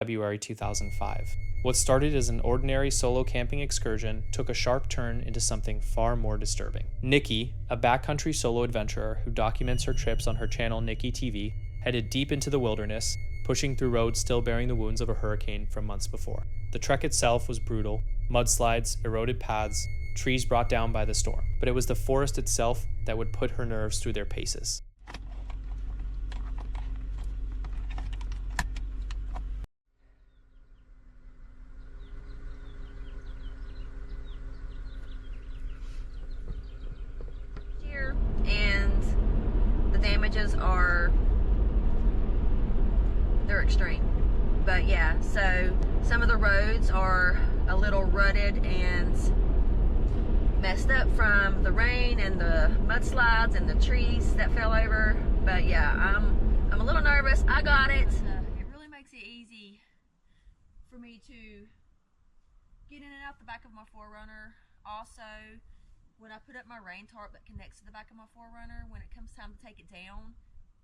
February 2005. What started as an ordinary solo camping excursion took a sharp turn into something far more disturbing. Nikki, a backcountry solo adventurer who documents her trips on her channel Nikki TV, headed deep into the wilderness, pushing through roads still bearing the wounds of a hurricane from months before. The trek itself was brutal: mudslides, eroded paths, trees brought down by the storm. But it was the forest itself that would put her nerves through their paces. And the damages they're extreme. But yeah, so some of the roads are a little rutted and messed up from the rain and the mudslides and the trees that fell over. But yeah, I'm a little nervous. I got it. It really makes it easy for me to get in and out the back of my 4Runner. Also, when I put up my rain tarp that connects to the back of my 4Runner, when it comes time to take it down,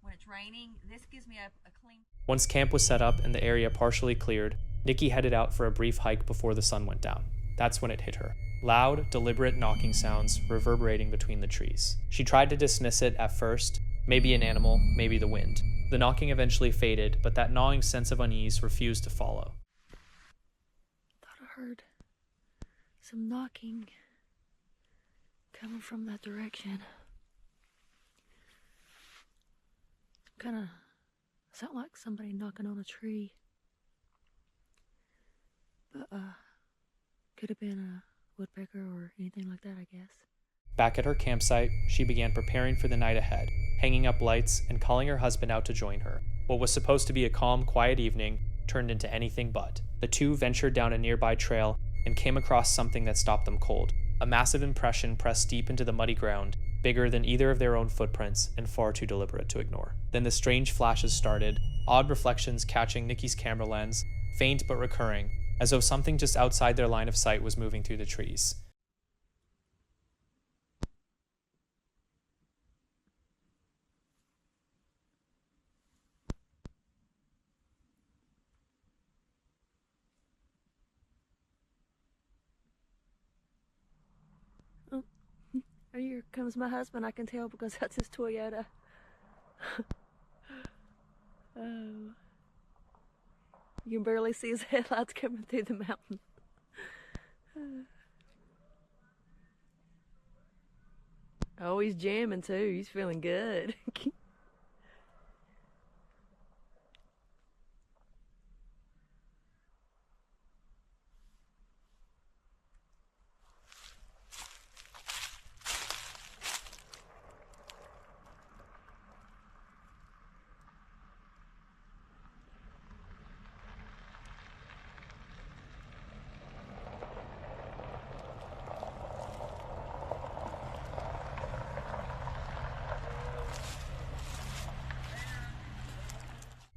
when it's raining, this gives me a clean... Once camp was set up and the area partially cleared, Nikki headed out for a brief hike before the sun went down. That's when it hit her. Loud, deliberate knocking sounds reverberating between the trees. She tried to dismiss it at first, maybe an animal, maybe the wind. The knocking eventually faded, but that gnawing sense of unease refused to follow. I thought I heard some knocking coming from that direction. Kind of sound like somebody knocking on a tree. But could have been a woodpecker or anything like that, I guess. Back at her campsite, she began preparing for the night ahead, hanging up lights and calling her husband out to join her. What was supposed to be a calm, quiet evening turned into anything but. The two ventured down a nearby trail and came across something that stopped them cold. A massive impression pressed deep into the muddy ground, bigger than either of their own footprints and far too deliberate to ignore. Then the strange flashes started, odd reflections catching Nikki's camera lens, faint but recurring, as though something just outside their line of sight was moving through the trees. Oh, here comes my husband, I can tell because that's his Toyota. Oh. You can barely see his headlights coming through the mountain. Oh, he's jamming too. He's feeling good.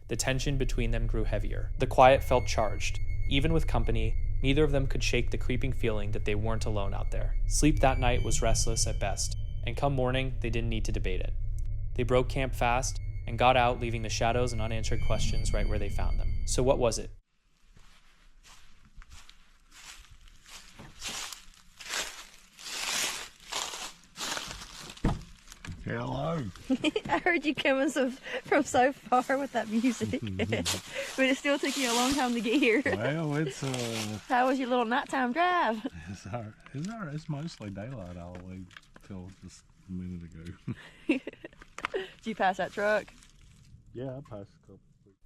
The tension between them grew heavier. The quiet felt charged. Even with company, neither of them could shake the creeping feeling that they weren't alone out there. Sleep that night was restless at best, and come morning, they didn't need to debate it. They broke camp fast and got out, leaving the shadows and unanswered questions right where they found them. So what was it? Hello. I heard you coming from so far with that music. But it still took you a long time to get here. Well, it's How was your little nighttime drive? It's mostly daylight all the way till just a minute ago. Did you pass that truck? Yeah, I passed a couple.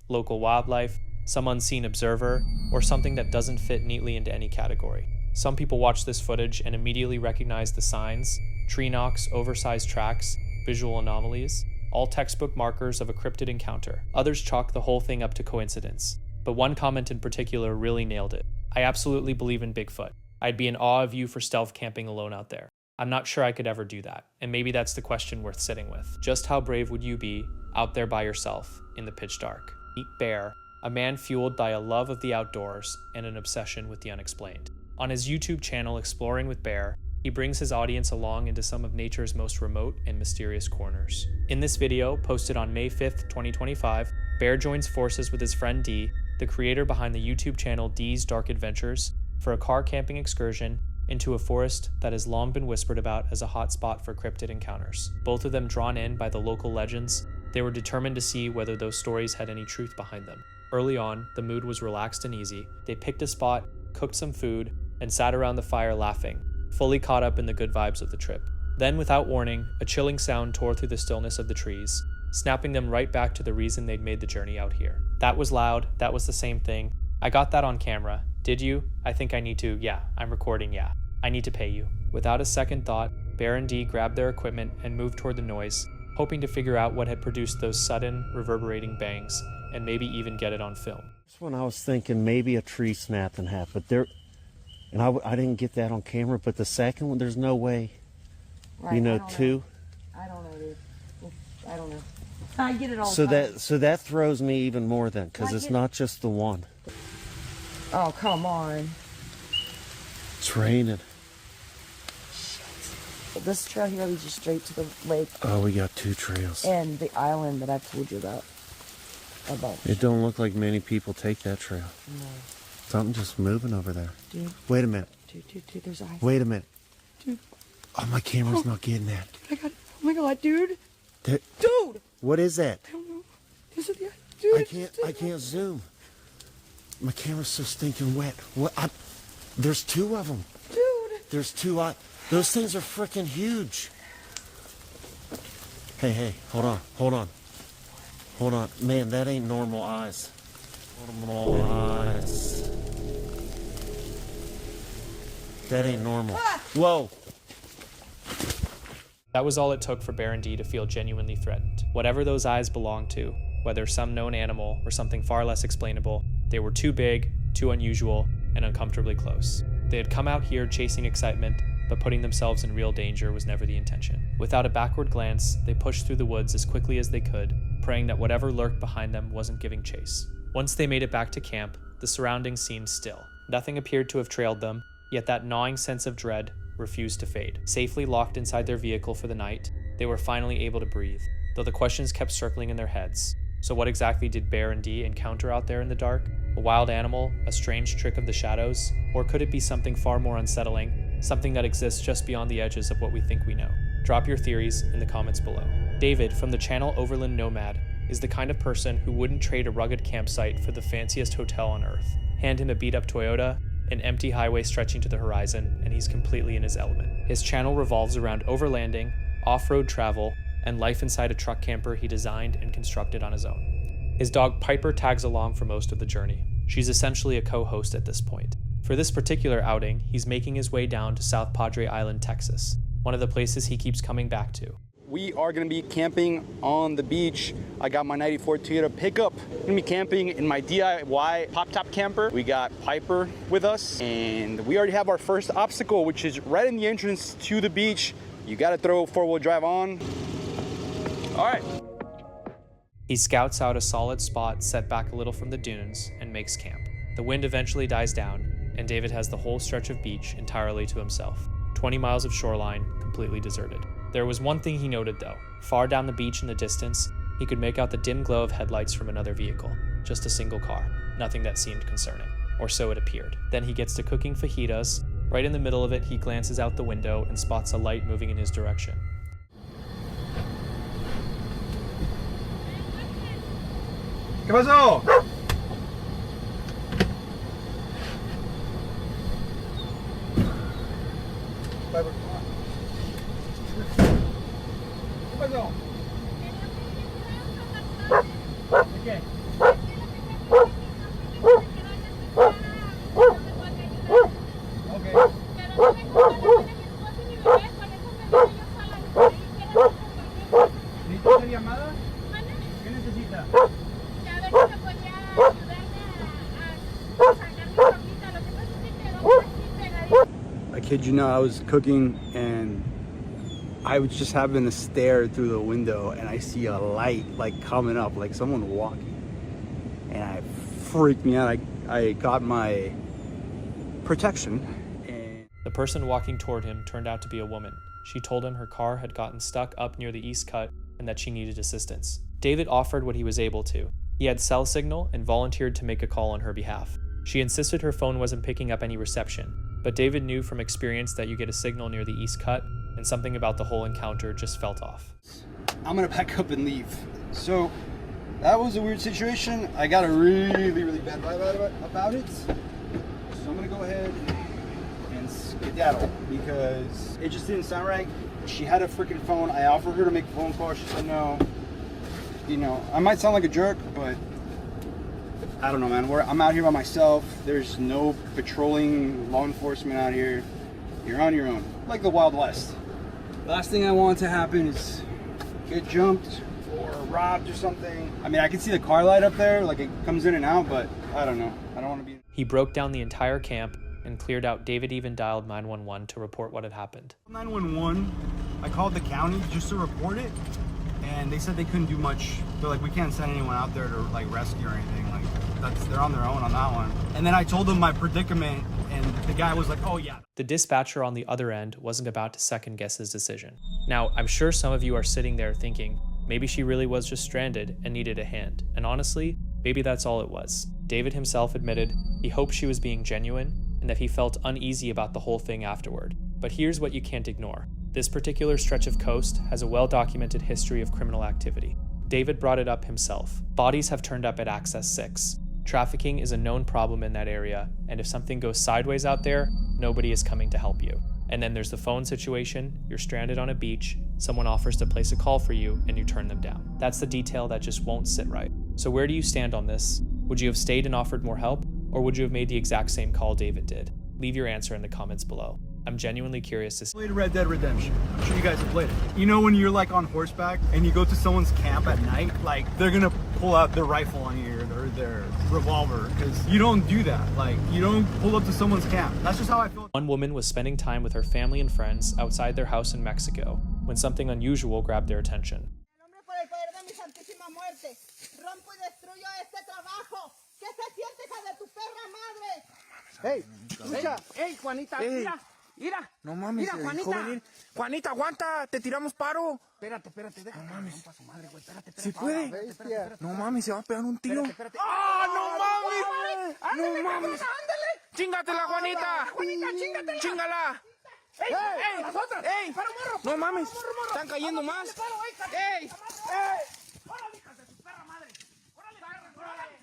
Local wildlife, some unseen observer, or something that doesn't fit neatly into any category. Some people watch this footage and immediately recognize the signs: tree knocks, oversized tracks, visual anomalies, all textbook markers of a cryptid encounter. Others chalk the whole thing up to coincidence, but one comment in particular really nailed it. I absolutely believe in Bigfoot. I'd be in awe of you for stealth camping alone out there. I'm not sure I could ever do that, and maybe that's the question worth sitting with. Just how brave would you be out there by yourself in the pitch dark? Meet Bear, a man fueled by a love of the outdoors and an obsession with the unexplained. On his YouTube channel Exploring with Bear, he brings his audience along into some of nature's most remote and mysterious corners. In this video, posted on May 5th, 2025, Bear joins forces with his friend Dee, the creator behind the YouTube channel D's Dark Adventures, for a car camping excursion into a forest that has long been whispered about as a hot spot for cryptid encounters. Both of them drawn in by the local legends, they were determined to see whether those stories had any truth behind them. Early on, the mood was relaxed and easy. They picked a spot, cooked some food, and sat around the fire laughing, fully caught up in the good vibes of the trip. Then, without warning, a chilling sound tore through the stillness of the trees, snapping them right back to the reason they'd made the journey out here. That was loud, that was the same thing. I got that on camera. Did you? I think I need to. Yeah, I'm recording, yeah. I need to pay you. Without a second thought, Bear and Dee grabbed their equipment and moved toward the noise, hoping to figure out what had produced those sudden, reverberating bangs, and maybe even get it on film. This one I was thinking maybe a tree snapped in half, but there, and I didn't get that on camera, but the second one, there's no way, Right, you know, I don't two. I don't know, dude. I don't know. I get it all So the time. so that throws me even more then, because it's not just the one. Oh, come on. It's raining. This trail here leads you straight to the lake Oh, we got two trails. and the island that I told you about. It don't look like many people take that trail. No. Something just moving over there. Dude. Wait a minute. Dude, there's eyes. Wait a minute. Dude. Oh, my camera's not getting that. I got it. Oh my god, dude. There- Dude! What is that? I don't know. Is it the eye? Dude, I can't zoom. My camera's so stinking wet. What? There's two of them. Dude! There's two. Those things are freaking huge. Hey, hold on. Man, that ain't normal eyes. Normal eyes. That ain't normal. Whoa. That was all it took for Bear and Dee to feel genuinely threatened. Whatever those eyes belonged to, whether some known animal or something far less explainable, they were too big, too unusual, and uncomfortably close. They had come out here chasing excitement, but putting themselves in real danger was never the intention. Without a backward glance, they pushed through the woods as quickly as they could, praying that whatever lurked behind them wasn't giving chase. Once they made it back to camp, the surroundings seemed still. Nothing appeared to have trailed them, yet that gnawing sense of dread refused to fade. Safely locked inside their vehicle for the night, they were finally able to breathe, though the questions kept circling in their heads. So what exactly did Bear and Dee encounter out there in the dark? A wild animal? A strange trick of the shadows? Or could it be something far more unsettling? Something that exists just beyond the edges of what we think we know? Drop your theories in the comments below. David from the channel Overland Nomad is the kind of person who wouldn't trade a rugged campsite for the fanciest hotel on earth. Hand him a beat-up Toyota, an empty highway stretching to the horizon, and he's completely in his element. His channel revolves around overlanding, off-road travel, and life inside a truck camper he designed and constructed on his own. His dog Piper tags along for most of the journey. She's essentially a co-host at this point. For this particular outing, he's making his way down to South Padre Island, Texas, one of the places he keeps coming back to. We are gonna be camping on the beach. I got my 94 Toyota pickup. I'm gonna be camping in my DIY pop-top camper. We got Piper with us, and we already have our first obstacle, which is right in the entrance to the beach. You gotta throw four-wheel drive on. All right. He scouts out a solid spot set back a little from the dunes and makes camp. The wind eventually dies down, and David has the whole stretch of beach entirely to himself. 20 miles of shoreline, completely deserted. There was one thing he noted though. Far down the beach in the distance, he could make out the dim glow of headlights from another vehicle. Just a single car. Nothing that seemed concerning. Or so it appeared. Then he gets to cooking fajitas. Right in the middle of it, he glances out the window and spots a light moving in his direction. ¿Qué pasó? ¿Qué pasó? ¿Qué? ¿Necesita llamada? ¿Qué necesita? I kid you not, I was cooking and I was just having to stare through the window and I see a light like coming up, like someone walking, and I freaked me out. I got my protection. And The person walking toward him turned out to be a woman. She told him her car had gotten stuck up near the East Cut and that she needed assistance. David offered what he was able to. He had cell signal and volunteered to make a call on her behalf. She insisted her phone wasn't picking up any reception, but David knew from experience that you get a signal near the East Cut, and something about the whole encounter just felt off. I'm gonna pack up and leave. So that was a weird situation. I got a really bad vibe about it. So I'm gonna go ahead and skedaddle because it just didn't sound right. She had a freaking phone. I offered her to make a phone call. She said no. You know, I might sound like a jerk, but I don't know, man. I'm out here by myself. There's no patrolling law enforcement out here. You're on your own, like the Wild West. Last thing I want to happen is get jumped or robbed or something. I mean, I can see the car light up there, like it comes in and out, but I don't know. I don't want to be. He broke down the entire camp and cleared out. David even dialed 911 to report what had happened. 911, I called the county just to report it, and they said they couldn't do much. They're like, we can't send anyone out there to like rescue or anything. Like, they're on their own on that one. And then I told them my predicament, and the guy was like, oh yeah. The dispatcher on the other end wasn't about to second guess his decision. Now, I'm sure some of you are sitting there thinking, maybe she really was just stranded and needed a hand. And honestly, maybe that's all it was. David himself admitted he hoped she was being genuine and that he felt uneasy about the whole thing afterward. But here's what you can't ignore. This particular stretch of coast has a well-documented history of criminal activity. David brought it up himself. Bodies have turned up at Access 6. Trafficking is a known problem in that area, and if something goes sideways out there, nobody is coming to help you. And then there's the phone situation. You're stranded on a beach, someone offers to place a call for you, and you turn them down. That's the detail that just won't sit right. So where do you stand on this? Would you have stayed and offered more help, or would you have made the exact same call David did? Leave your answer in the comments below. I'm genuinely curious to see. Played Red Dead Redemption. I'm sure you guys have played it. You know when you're like on horseback and you go to someone's camp at night, like they're gonna pull out their rifle on you or their revolver, because you don't do that. Like, you don't pull up to someone's camp. That's just how I feel. One woman was spending time with her family and friends outside their house in Mexico when something unusual grabbed their attention. Hey, hey, Juanita, mira. Mira. No mames, mira, Juanita. Juanita, aguanta, te tiramos paro. Espérate, deja. No mames. Su madre, güey, espérate. ¿Sí puede? No mames, se va a pegar un tiro. ¡Ah, no mames! ¡No mames! ¡Ándale! ¡Chingatela, Juanita! ¡Juanita, chingatela! ¡Chingala! ¡Ey! ¡Las otras! ¡Ey! ¡No mames! ¡Están cayendo más! ¡Ey! ¡Ey! ¡Órale, hijas de su perra madre! ¡Órale, órale!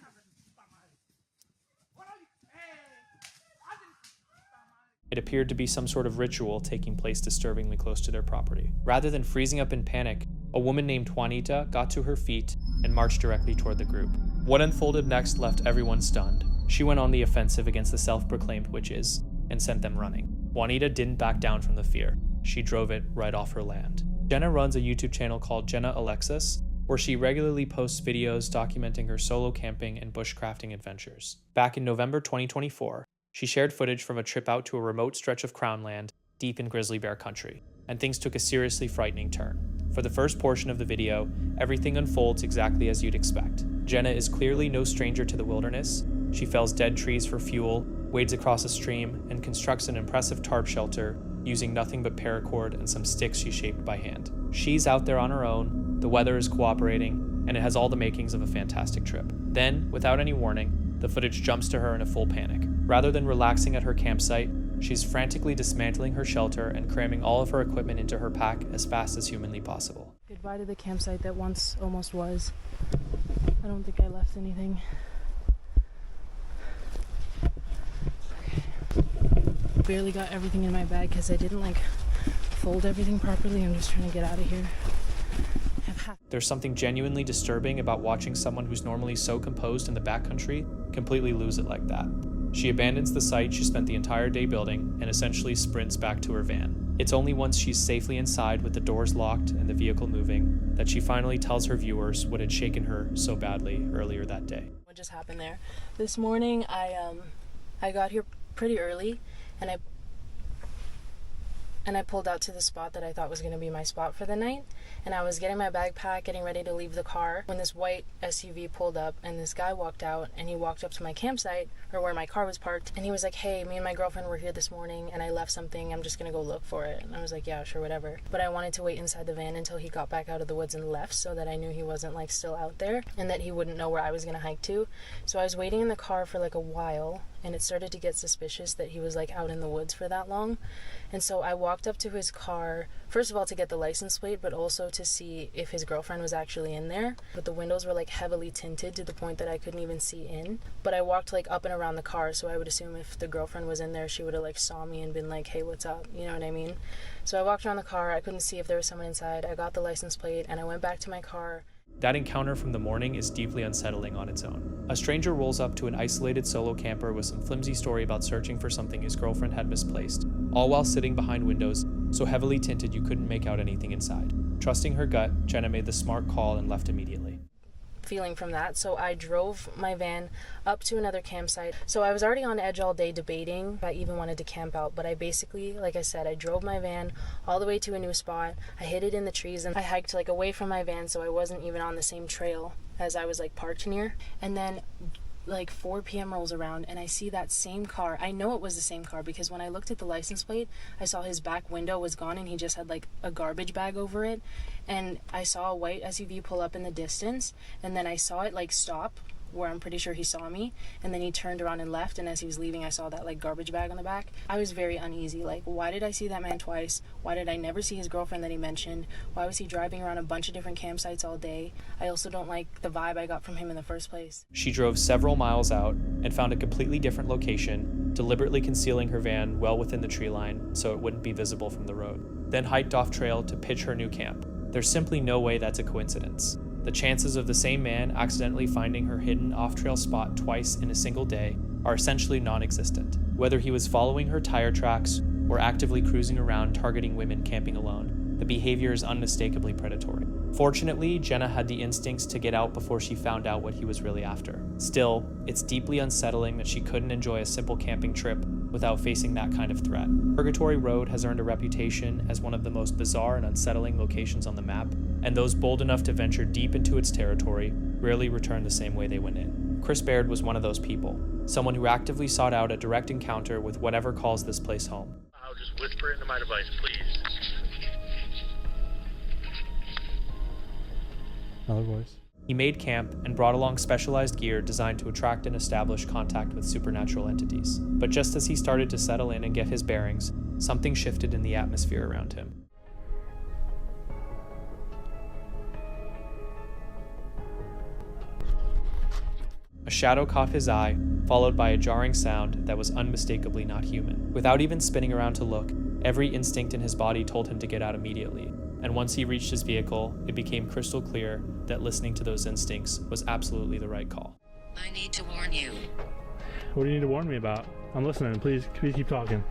It appeared to be some sort of ritual taking place disturbingly close to their property. Rather than freezing up in panic, a woman named Juanita got to her feet and marched directly toward the group. What unfolded next left everyone stunned. She went on the offensive against the self-proclaimed witches and sent them running. Juanita didn't back down from the fear. She drove it right off her land. Jenna runs a YouTube channel called Jenna Alexis, where she regularly posts videos documenting her solo camping and bushcrafting adventures. Back in November 2024, she shared footage from a trip out to a remote stretch of crown land deep in grizzly bear country, and things took a seriously frightening turn. For the first portion of the video, everything unfolds exactly as you'd expect. Jenna is clearly no stranger to the wilderness. She fells dead trees for fuel, wades across a stream, and constructs an impressive tarp shelter using nothing but paracord and some sticks she shaped by hand. She's out there on her own, the weather is cooperating, and it has all the makings of a fantastic trip. Then, without any warning, the footage jumps to her in a full panic. Rather than relaxing at her campsite, she's frantically dismantling her shelter and cramming all of her equipment into her pack as fast as humanly possible. Goodbye to the campsite that once almost was. I don't think I left anything. Okay. Barely got everything in my bag because I didn't fold everything properly. I'm just trying to get out of here. There's something genuinely disturbing about watching someone who's normally so composed in the backcountry completely lose it like that. She abandons the site she spent the entire day building and essentially sprints back to her van. It's only once she's safely inside with the doors locked and the vehicle moving that she finally tells her viewers what had shaken her so badly earlier that day. What just happened there? This morning I got here pretty early and and I pulled out to the spot that I thought was going to be my spot for the night. And I was getting my bag packed, getting ready to leave the car, when this white SUV pulled up and this guy walked out, and he walked up to my campsite, or where my car was parked, and he was like, hey, me and my girlfriend were here this morning and I left something, I'm just gonna go look for it. And I was like, yeah, sure, whatever. But I wanted to wait inside the van until he got back out of the woods and left, so that I knew he wasn't like still out there and that he wouldn't know where I was gonna hike to. So I was waiting in the car for like a while, and it started to get suspicious that he was like out in the woods for that long. And so I walked up to his car, first of all to get the license plate, but also to see if his girlfriend was actually in there. But the windows were like heavily tinted to the point that I couldn't even see in. But I walked like up and around the car, so I would assume if the girlfriend was in there, she would have like saw me and been like, hey, what's up? You know what I mean? So I walked around the car, I couldn't see if there was someone inside. I got the license plate and I went back to my car. That encounter from the morning is deeply unsettling on its own. A stranger rolls up to an isolated solo camper with some flimsy story about searching for something his girlfriend had misplaced, all while sitting behind windows so heavily tinted you couldn't make out anything inside. Trusting her gut, Jenna made the smart call and left immediately. Feeling from that, so I drove my van up to another campsite. So I was already on edge all day debating if I even wanted to camp out, but I basically, like I said, I drove my van all the way to a new spot. I hid it in the trees and I hiked like away from my van, so I wasn't even on the same trail as I was like parked near. And then like 4 p.m. rolls around and I see that same car. I know it was the same car because when I looked at the license plate, I saw his back window was gone and he just had like a garbage bag over it. And I saw a white SUV pull up in the distance, and then I saw it like stop where I'm pretty sure he saw me, and then he turned around and left, and as he was leaving I saw that like garbage bag on the back. I was very uneasy, like why did I see that man twice? Why did I never see his girlfriend that he mentioned? Why was he driving around a bunch of different campsites all day? I also don't like the vibe I got from him in the first place. She drove several miles out and found a completely different location, deliberately concealing her van well within the tree line so it wouldn't be visible from the road, then hiked off trail to pitch her new camp. There's simply no way that's a coincidence. The chances of the same man accidentally finding her hidden off-trail spot twice in a single day are essentially non-existent. Whether he was following her tire tracks or actively cruising around targeting women camping alone, the behavior is unmistakably predatory. Fortunately, Jenna had the instincts to get out before she found out what he was really after. Still, it's deeply unsettling that she couldn't enjoy a simple camping trip without facing that kind of threat. Purgatory Road has earned a reputation as one of the most bizarre and unsettling locations on the map, and those bold enough to venture deep into its territory rarely return the same way they went in. Chris Baird was one of those people, someone who actively sought out a direct encounter with whatever calls this place home. I'll just whisper into my device, please. Another voice. He made camp and brought along specialized gear designed to attract and establish contact with supernatural entities. But just as he started to settle in and get his bearings, something shifted in the atmosphere around him. A shadow caught his eye, followed by a jarring sound that was unmistakably not human. Without even spinning around to look, every instinct in his body told him to get out immediately. And once he reached his vehicle, it became crystal clear that listening to those instincts was absolutely the right call. I need to warn you. What do you need to warn me about? I'm listening. Please keep talking.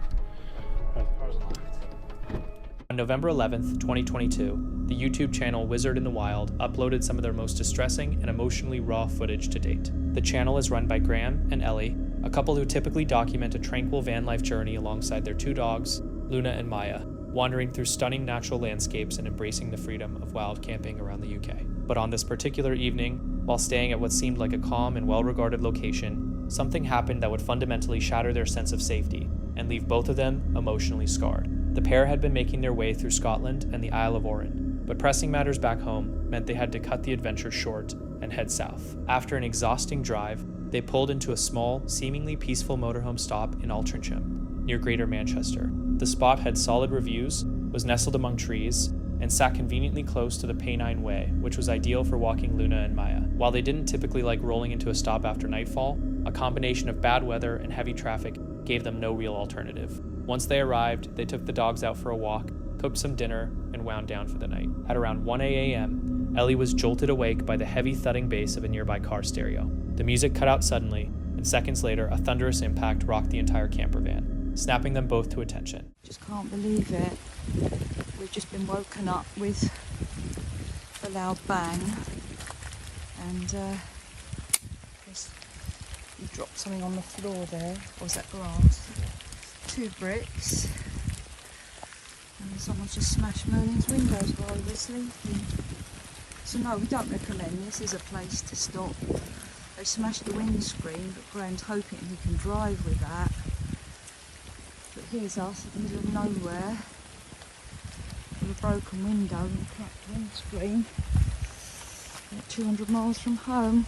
On November 11th, 2022, the YouTube channel Wizard in the Wild uploaded some of their most distressing and emotionally raw footage to date. The channel is run by Graham and Ellie, a couple who typically document a tranquil van life journey alongside their 2 dogs, Luna and Maya, wandering through stunning natural landscapes and embracing the freedom of wild camping around the UK. But on this particular evening, while staying at what seemed like a calm and well-regarded location, something happened that would fundamentally shatter their sense of safety and leave both of them emotionally scarred. The pair had been making their way through Scotland and the Isle of Arran, but pressing matters back home meant they had to cut the adventure short and head south. After an exhausting drive, they pulled into a small, seemingly peaceful motorhome stop in Altrincham, near Greater Manchester. The spot had solid reviews, was nestled among trees, and sat conveniently close to the Pennine Way, which was ideal for walking Luna and Maya. While they didn't typically like rolling into a stop after nightfall, a combination of bad weather and heavy traffic gave them no real alternative. Once they arrived, they took the dogs out for a walk, cooked some dinner, and wound down for the night. At around 1 a.m., Ellie was jolted awake by the heavy thudding bass of a nearby car stereo. The music cut out suddenly, and seconds later, a thunderous impact rocked the entire camper van, snapping them both to attention. Just can't believe it. We've just been woken up with a loud bang, and you dropped something on the floor there. Or was that glass? 2 bricks. And someone's just smashed Merlin's windows while he was sleeping. So no, we don't recommend this as a place to stop. They smashed the windscreen, but Graham's hoping he can drive with that. But here's us in the middle of nowhere with a broken window and a cracked windscreen. About 200 miles from home.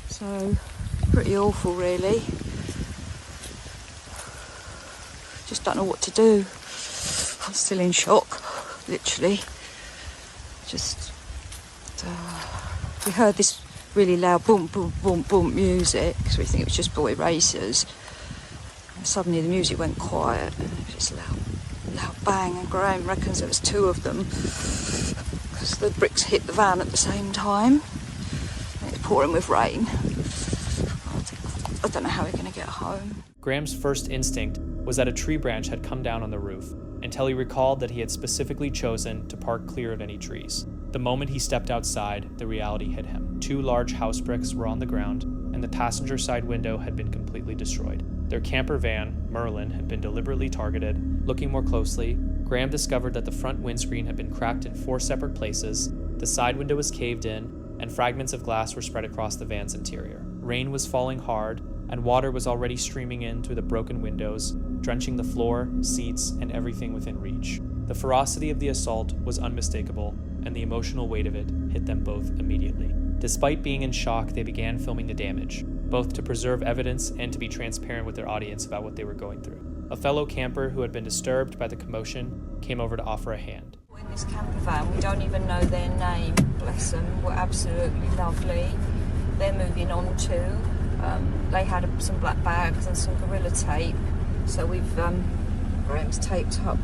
So, pretty awful really. Just don't know what to do. I'm still in shock, literally. Just, we heard this really loud boom, boom, boom, boom music, because we think it was just boy racers. And suddenly the music went quiet, and it was just loud bang, and Graham reckons there was two of them, because the bricks hit the van at the same time. And it's pouring with rain. I don't know how we're going to get home. Graham's first instinct was that a tree branch had come down on the roof, until he recalled that he had specifically chosen to park clear of any trees. The moment he stepped outside, the reality hit him. 2 large house bricks were on the ground, and the passenger side window had been completely destroyed. Their camper van, Merlin, had been deliberately targeted. Looking more closely, Graham discovered that the front windscreen had been cracked in 4 separate places, the side window was caved in, and fragments of glass were spread across the van's interior. Rain was falling hard, and water was already streaming in through the broken windows, drenching the floor, seats, and everything within reach. The ferocity of the assault was unmistakable, and the emotional weight of it hit them both immediately. Despite being in shock, they began filming the damage, both to preserve evidence and to be transparent with their audience about what they were going through. A fellow camper who had been disturbed by the commotion came over to offer a hand. In this camper van, we don't even know their name, bless them, were absolutely lovely. They're moving on too. They had some black bags and some Gorilla Tape, so we've Graham's taped up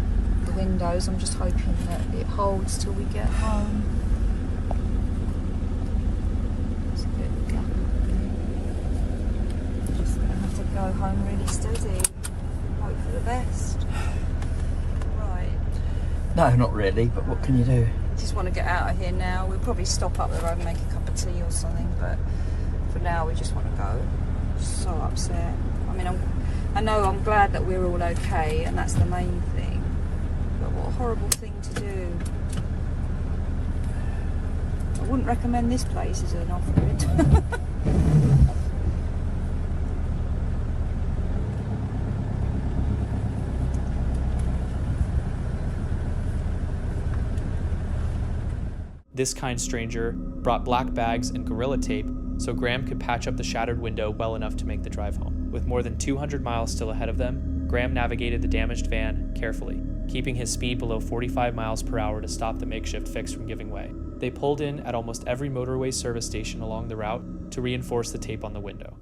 the windows. I'm just hoping that it holds till we get home. It's a bit just gonna have to go home really steady. Hope for the best. Right. No, not really, but what can you do? Just want to get out of here now. We'll probably stop up the road and make a cup of tea or something, but for now we just want to go. Just so upset. I mean, I'm glad that we're all okay, and that's the main thing. But what a horrible thing to do. I wouldn't recommend this place as an off-grid. This kind stranger brought black bags and Gorilla Tape so Graham could patch up the shattered window well enough to make the drive home. With more than 200 miles still ahead of them, Graham navigated the damaged van carefully, keeping his speed below 45 miles per hour to stop the makeshift fix from giving way. They pulled in at almost every motorway service station along the route to reinforce the tape on the window.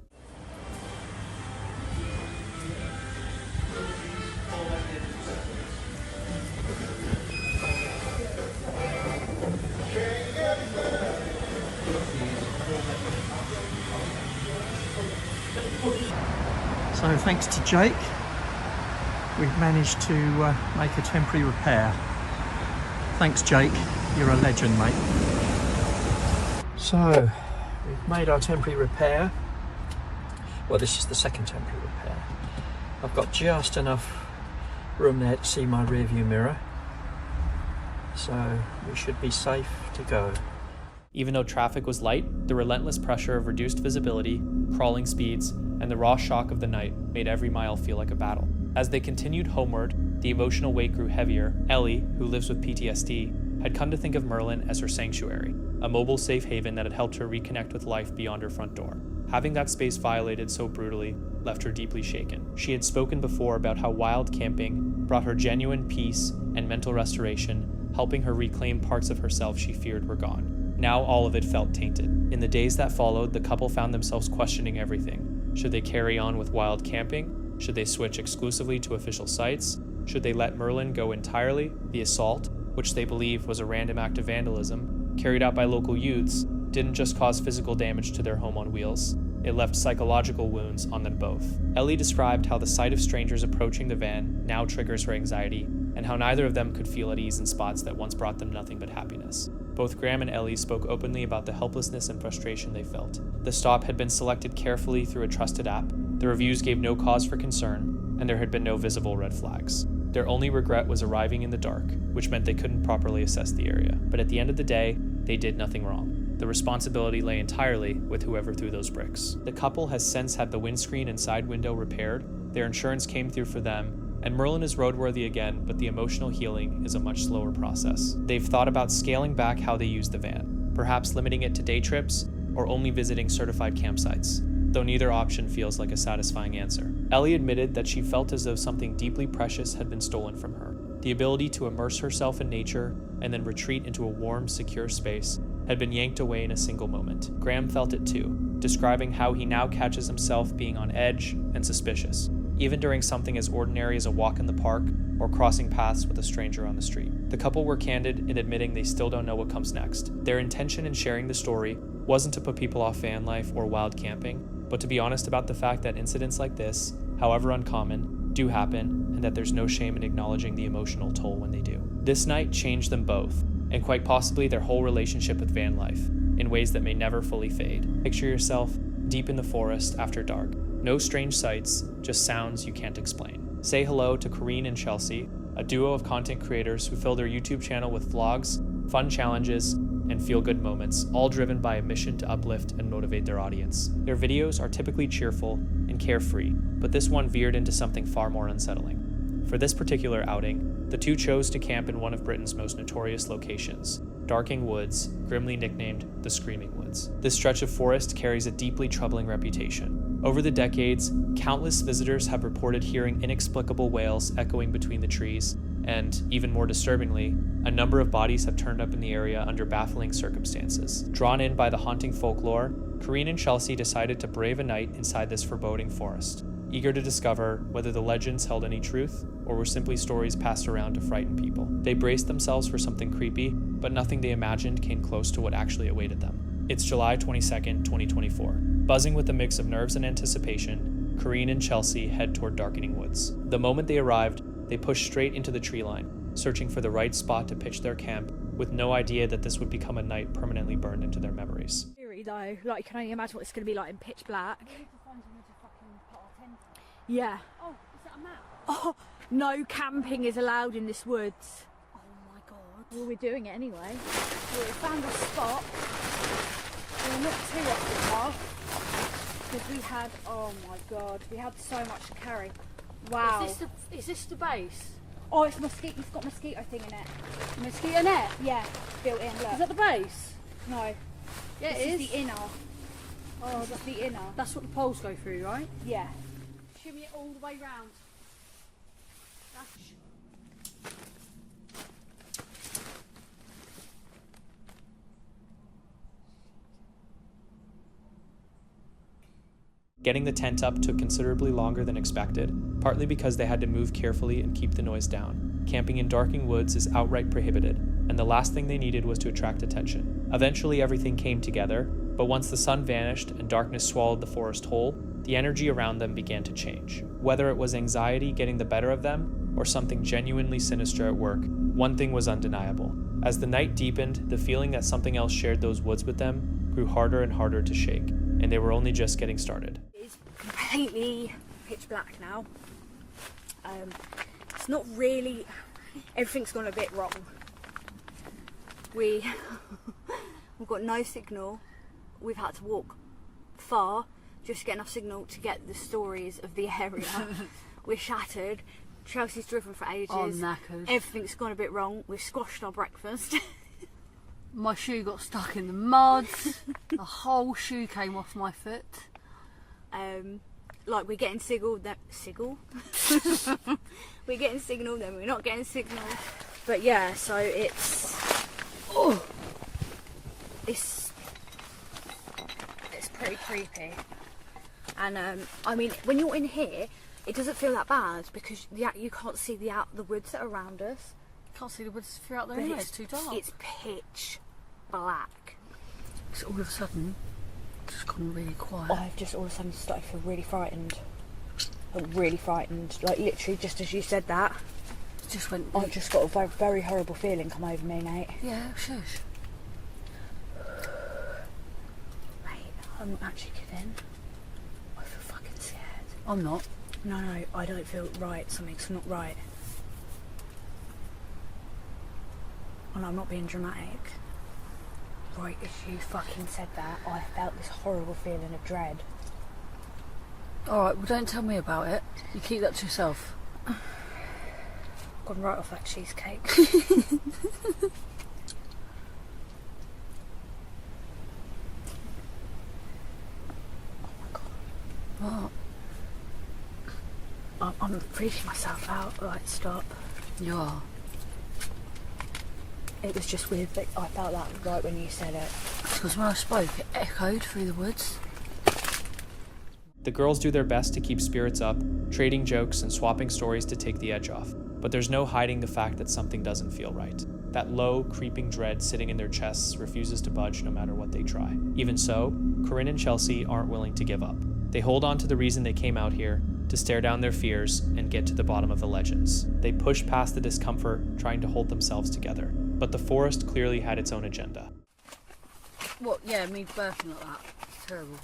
So thanks to Jake, we've managed to make a temporary repair. Thanks Jake, you're a legend mate. So, we've made our temporary repair. Well, this is the second temporary repair. I've got just enough room there to see my rear view mirror. So, we should be safe to go. Even though traffic was light, the relentless pressure of reduced visibility, crawling speeds, and the raw shock of the night made every mile feel like a battle. As they continued homeward, the emotional weight grew heavier. Ellie, who lives with PTSD, had come to think of Merlin as her sanctuary, a mobile safe haven that had helped her reconnect with life beyond her front door. Having that space violated so brutally left her deeply shaken. She had spoken before about how wild camping brought her genuine peace and mental restoration, helping her reclaim parts of herself she feared were gone. Now all of it felt tainted. In the days that followed, the couple found themselves questioning everything. Should they carry on with wild camping? Should they switch exclusively to official sites? Should they let Merlin go entirely? The assault, which they believe was a random act of vandalism, carried out by local youths, didn't just cause physical damage to their home on wheels. It left psychological wounds on them both. Ellie described how the sight of strangers approaching the van now triggers her anxiety, and how neither of them could feel at ease in spots that once brought them nothing but happiness. Both Graham and Ellie spoke openly about the helplessness and frustration they felt. The stop had been selected carefully through a trusted app, the reviews gave no cause for concern, and there had been no visible red flags. Their only regret was arriving in the dark, which meant they couldn't properly assess the area. But at the end of the day, they did nothing wrong. The responsibility lay entirely with whoever threw those bricks. The couple has since had the windscreen and side window repaired, their insurance came through for them, and Merlin is roadworthy again, but the emotional healing is a much slower process. They've thought about scaling back how they use the van, perhaps limiting it to day trips or only visiting certified campsites, though neither option feels like a satisfying answer. Ellie admitted that she felt as though something deeply precious had been stolen from her. The ability to immerse herself in nature and then retreat into a warm, secure space had been yanked away in a single moment. Graham felt it too, describing how he now catches himself being on edge and suspicious, even during something as ordinary as a walk in the park or crossing paths with a stranger on the street. The couple were candid in admitting they still don't know what comes next. Their intention in sharing the story wasn't to put people off van life or wild camping, but to be honest about the fact that incidents like this, however uncommon, do happen, and that there's no shame in acknowledging the emotional toll when they do. This night changed them both, and quite possibly their whole relationship with van life, in ways that may never fully fade. Picture yourself deep in the forest after dark. No strange sights, just sounds you can't explain. Say hello to Corrine and Chelsea, a duo of content creators who fill their YouTube channel with vlogs, fun challenges, and feel-good moments, all driven by a mission to uplift and motivate their audience. Their videos are typically cheerful and carefree, but this one veered into something far more unsettling. For this particular outing, the two chose to camp in one of Britain's most notorious locations, Darking Woods, grimly nicknamed the Screaming Woods. This stretch of forest carries a deeply troubling reputation. Over the decades, countless visitors have reported hearing inexplicable wails echoing between the trees, and, even more disturbingly, a number of bodies have turned up in the area under baffling circumstances. Drawn in by the haunting folklore, Corrine and Chelsea decided to brave a night inside this foreboding forest, eager to discover whether the legends held any truth or were simply stories passed around to frighten people. They braced themselves for something creepy, but nothing they imagined came close to what actually awaited them. It's July 22nd, 2024. Buzzing with a mix of nerves and anticipation, Corrine and Chelsea head toward Darkening Woods. The moment they arrived, they pushed straight into the tree line, searching for the right spot to pitch their camp, with no idea that this would become a night permanently burned into their memories. Though, like, you can only imagine what it's going to be like in pitch black. Yeah. Oh, is that a map? Oh, no camping is allowed in this woods. Oh my god. Well, we're doing it anyway. Well, we found a spot. We're not too off the path because we had, oh my god, we had so much to carry. Wow. Is this the base? Oh, it's mosquito. It's got mosquito thing in it. Mosquito net? Yeah, built in. Look. Is that the base? No. Yeah, this is the inner. Oh, that's the inner. That's what the poles go through, right? Yeah. Shimmy it all the way round. Getting the tent up took considerably longer than expected, partly because they had to move carefully and keep the noise down. Camping in Darking Woods is outright prohibited, and the last thing they needed was to attract attention. Eventually everything came together, but once the sun vanished and darkness swallowed the forest whole, the energy around them began to change. Whether it was anxiety getting the better of them, or something genuinely sinister at work, one thing was undeniable. As the night deepened, the feeling that something else shared those woods with them grew harder and harder to shake, and they were only just getting started. It's completely pitch black now. It's not really, everything's gone a bit wrong. We've got no signal. We've had to walk far just to get enough signal to get the stories of the area. We're shattered. Chelsea's driven for ages. I'm knackered. Everything's gone a bit wrong. We've squashed our breakfast. My shoe got stuck in the mud. The whole shoe came off my foot. Like we're getting signal, we're getting signal, then we're not getting signal. But yeah, so it's pretty creepy. And I mean, when you're in here, it doesn't feel that bad because you can't see the woods that are around us. Can't see the woods throughout there anyway. It's too dark. It's pitch black. So all of a sudden, it's just gone really quiet. I've just all of a sudden started to feel really frightened. Really frightened. Like literally, just as you said that, it just went. I just got a very, very horrible feeling come over me, mate. Yeah, shush. Mate, I'm actually kidding. I feel fucking scared. I'm not. No, I don't feel right. Something's not right. And I'm not being dramatic. Right as you fucking said that, I felt this horrible feeling of dread. Alright, well don't tell me about it. You keep that to yourself. Gone right off that cheesecake. What? I'm freaking myself out. Like, stop. You are? It was just weird that I felt that right when you said it. Because when I spoke, it echoed through the woods. The girls do their best to keep spirits up, trading jokes and swapping stories to take the edge off. But there's no hiding the fact that something doesn't feel right. That low, creeping dread sitting in their chests refuses to budge no matter what they try. Even so, Corinne and Chelsea aren't willing to give up. They hold on to the reason they came out here, to stare down their fears and get to the bottom of the legends. They push past the discomfort, trying to hold themselves together. But the forest clearly had its own agenda. What? Yeah, me burping like that. It's terrible.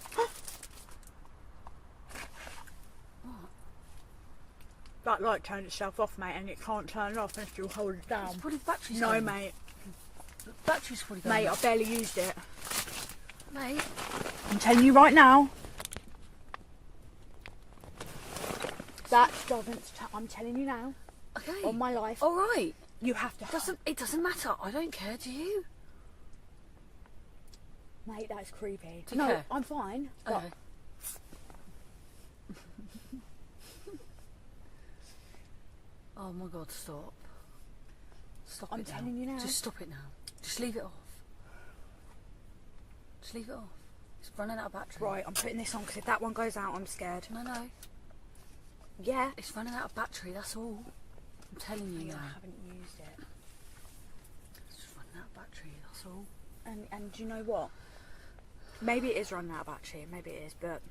That light turned itself off, mate, and it can't turn it off unless you hold it down. It's probably batteries. No, going. mate. The battery's probably going. Mate, I barely used it. Mate. I'm telling you right now. That doesn't. I'm telling you now. Okay. On my life. All right. You have to. It doesn't matter. I don't care. Do you? Mate, that's creepy. Do you no, care? I'm fine. Okay. Oh my God! Stop. Stop I'm it now. telling you now. Just stop it now. Just leave it off. Just leave it off. It's running out of battery. Right, I'm putting this on because if that one goes out, I'm scared. No. Yeah. It's running out of battery. That's all. I'm telling you now. I haven't used it. It's just running out of battery. That's all. And do you know what? Maybe it is running out of battery. Maybe it is, but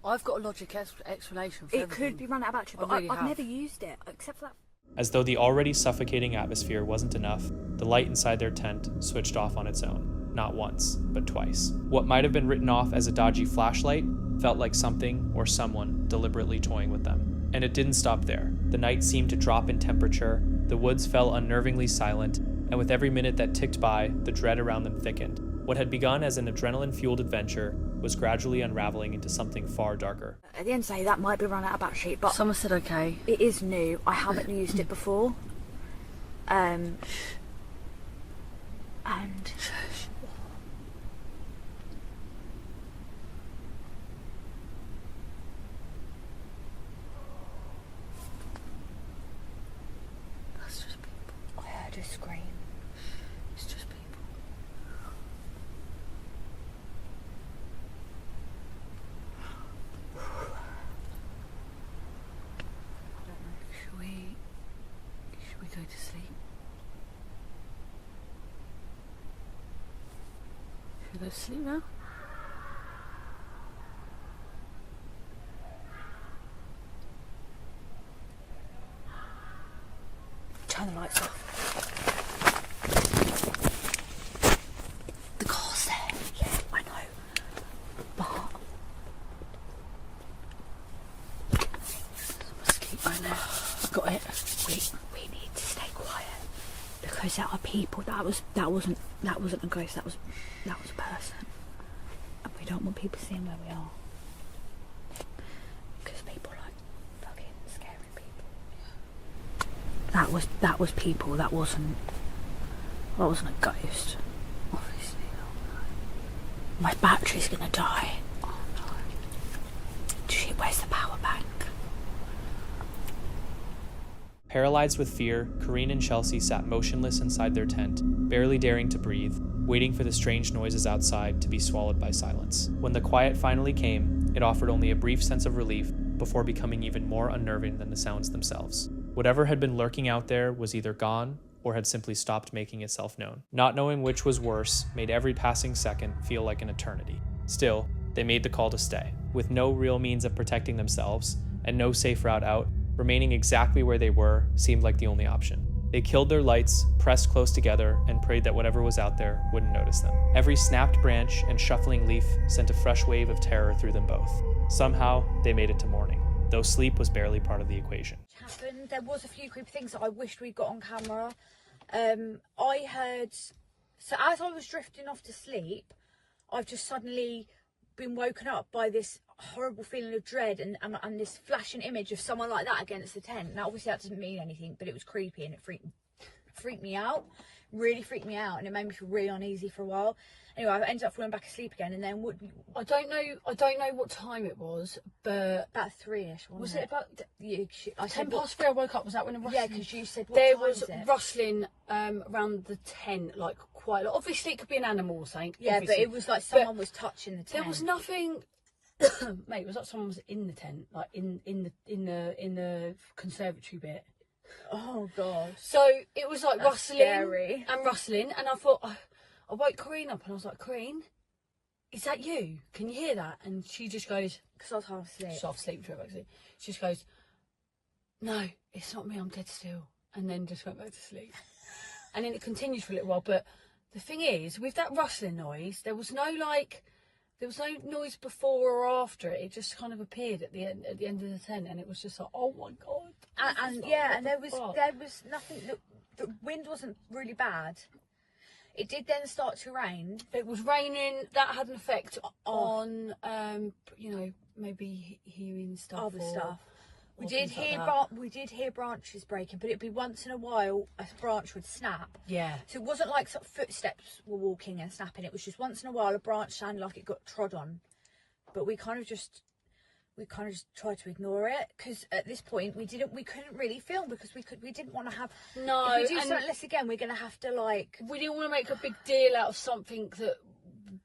I've got a logic explanation for it everything. could be running out of battery. But I've never used it except for that. As though the already suffocating atmosphere wasn't enough, the light inside their tent switched off on its own. Not once, but twice. What might have been written off as a dodgy flashlight felt like something or someone deliberately toying with them. And it didn't stop there. The night seemed to drop in temperature, the woods fell unnervingly silent, and with every minute that ticked by, the dread around them thickened. What had begun as an adrenaline-fueled adventure was gradually unraveling into something far darker. At the end of the day, that might be run out of battery, but someone said okay. It is new. I haven't used it before. And That's just people. I heard a scream. It's just people. Should we go to sleep? Should we go to sleep now? Turn the lights off. The car's there. Yeah, I know. But mosquito in there. I've got it. We need to stay quiet because there are people. That wasn't a ghost. That was a person, and we don't want people seeing where we are because people like fucking scary people. That was people. That wasn't a ghost. Obviously, my battery's gonna die. Oh no! Shit, where's the power bank? Paralyzed with fear, Corinne and Chelsea sat motionless inside their tent, barely daring to breathe, waiting for the strange noises outside to be swallowed by silence. When the quiet finally came, it offered only a brief sense of relief before becoming even more unnerving than the sounds themselves. Whatever had been lurking out there was either gone or had simply stopped making itself known. Not knowing which was worse made every passing second feel like an eternity. Still, they made the call to stay. With no real means of protecting themselves and no safe route out, remaining exactly where they were seemed like the only option. They killed their lights, pressed close together, and prayed that whatever was out there wouldn't notice them. Every snapped branch and shuffling leaf sent a fresh wave of terror through them both. Somehow, they made it to morning. though sleep was barely part of the equation. Happened. There was a few creepy things that I wished we'd got on camera. I heard, so as I was drifting off to sleep, I've just suddenly been woken up by this horrible feeling of dread and this flashing image of someone like that against the tent. Now obviously that doesn't mean anything, but it was creepy and it freaked me out, really freaked me out, and it made me feel really uneasy for a while. Anyway, I ended up falling back asleep again, and then I don't know what time it was, but about 3ish. Was it about 10 past 3? I woke up. Was that when the rustling? Yeah, because you said there was rustling around the tent, like quite a lot. Obviously, it could be an animal or something. Yeah, obviously. but it was like someone was touching the tent. There was nothing. Mate, it was like someone was in the tent, like in the conservatory bit. Oh god. So it was like rustling and rustling, and I thought, I woke Corinne up and I was like, Corinne, is that you? Can you hear that? And she just goes, because I was half asleep. She's half asleep, actually. She just goes, no, it's not me, I'm dead still. And then just went back to sleep. And then it continued for a little while. But the thing is, with that rustling noise, there was no noise before or after it. It just kind of appeared at the end of the tent, and it was just like, oh my god. And there was nothing. The wind wasn't really bad. It did then start to rain. It was raining. That had an effect on, you know, maybe hearing stuff. Other stuff. We did hear branches breaking, but it'd be once in a while a branch would snap. Yeah. So it wasn't like sort of footsteps were walking and snapping. It was just once in a while a branch sounded like it got trod on. But we kind of just tried to ignore it, because at this point we couldn't really film, because we didn't want to have. No. If we do something less again, we're gonna have to like. We didn't want to make a big deal out of something that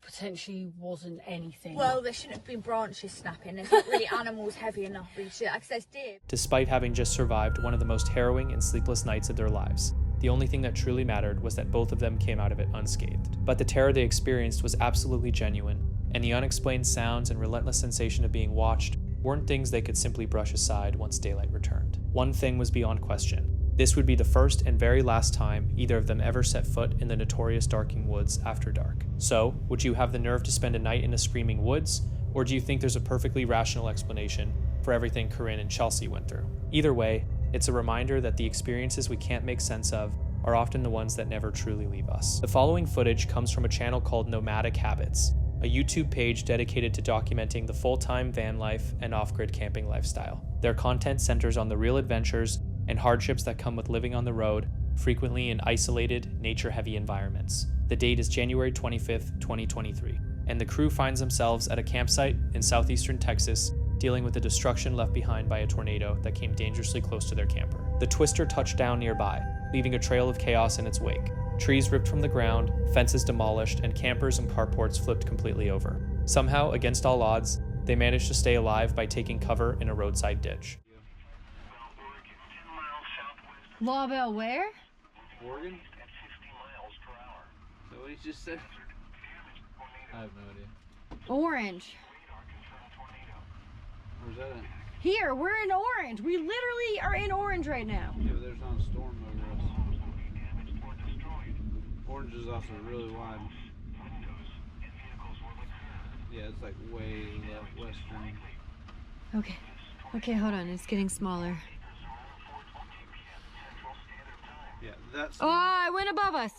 potentially wasn't anything. Well, there shouldn't have been branches snapping. There's not really animals heavy enough. Like there's deer. Despite having just survived one of the most harrowing and sleepless nights of their lives, the only thing that truly mattered was that both of them came out of it unscathed. But the terror they experienced was absolutely genuine, and the unexplained sounds and relentless sensation of being watched weren't things they could simply brush aside once daylight returned. One thing was beyond question. This would be the first and very last time either of them ever set foot in the notorious Darking Woods after dark. So, would you have the nerve to spend a night in the screaming woods, or do you think there's a perfectly rational explanation for everything Corinne and Chelsea went through? Either way, it's a reminder that the experiences we can't make sense of are often the ones that never truly leave us. The following footage comes from a channel called Nomadic Habits, a YouTube page dedicated to documenting the full-time van life and off-grid camping lifestyle. Their content centers on the real adventures and hardships that come with living on the road, frequently in isolated, nature-heavy environments. The date is January 25th, 2023, and the crew finds themselves at a campsite in southeastern Texas, dealing with the destruction left behind by a tornado that came dangerously close to their camper. The Twister touched down nearby, leaving a trail of chaos in its wake. Trees ripped from the ground, fences demolished, and campers and carports flipped completely over. Somehow, against all odds, they managed to stay alive by taking cover in a roadside ditch. Lawbell where? Oregon? At 50 miles per hour. So what he just said? I have no idea. Orange. Where's that at? Here, we're in orange. We literally are in orange right now. Yeah, but there's not a storm over us. Orange is also really wide. Yeah, it's like way left western. Okay. Okay, hold on. It's getting smaller. Yeah, that's. Oh, it went above us.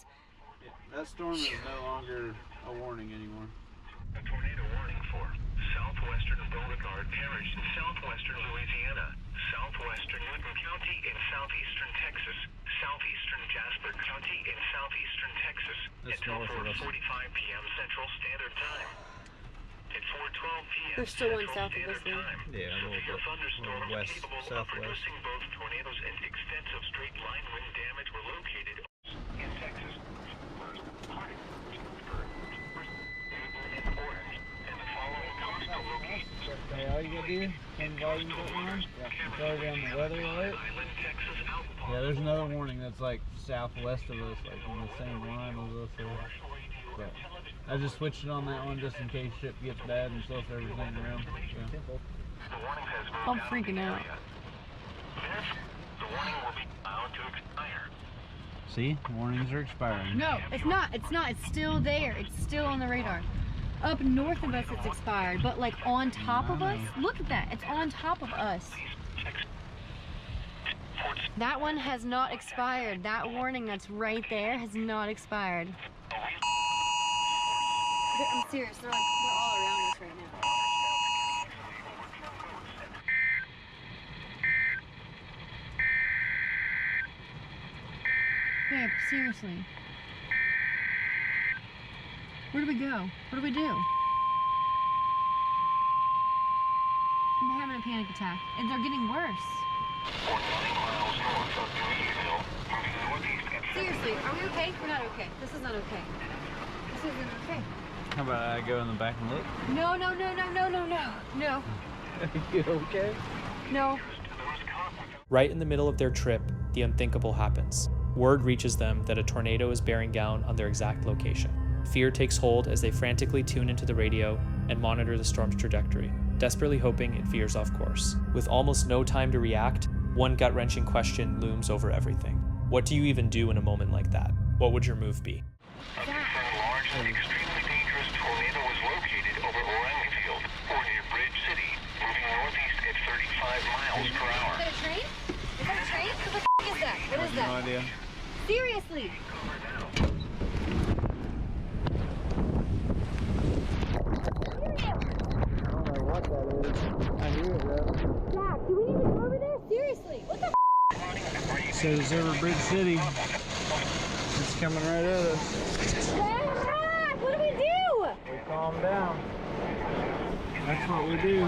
Yeah, that storm is no longer a warning anymore. A tornado warning for southwestern Beauregard Parish in southwestern Louisiana, southwestern Newton County in southeastern Texas, southeastern Jasper County in southeastern Texas until 4:45 p.m. Central Standard Time. At 4:12 p.m. There's still one south of us now. Yeah, a little bit. Thunderstorms West, capable of southwest. producing both tornadoes and extensive straight line wind damage were located in Texas. Okay, all you gotta do, turn the volume on. Yeah, it's already on the weather alert. Yeah, there's another warning that's like southwest of us, like on the same line as us. But I just switched it on that one just in case shit gets bad and slow everything around. Yeah. I'm freaking out. The warning will be allowed to expire. See, warnings are expiring. No, it's not. It's not. It's still there. It's still on the radar. up north of us it's expired, but like on top of us, look at that, it's on top of us. That one has not expired. That warning that's right there has not expired. I'm serious, they're all around us right now. Babe, seriously. Where do we go? What do we do? I'm having a panic attack, and they're getting worse. Seriously, are we okay? We're not okay. This is not okay. This isn't okay. How about I go in the back and look? No, no, no, no, no, no, no, no. You okay? No. Right in the middle of their trip, the unthinkable happens. Word reaches them that a tornado is bearing down on their exact location. Fear takes hold as they frantically tune into the radio and monitor the storm's trajectory, desperately hoping it veers off course. With almost no time to react, one gut-wrenching question looms over everything. What do you even do in a moment like that? What would your move be? A large and extremely dangerous tornado is located over Orange Field, or near Bridge City, moving northeast at 35 miles per hour. Is that a train? Is that a train? What the f*** is that? What is that? No idea. Seriously? Jack, do we even go over there? Seriously? What the f***? Says over Bridge City. It's coming right at us. Jack, what do we do? We calm down. That's what we do.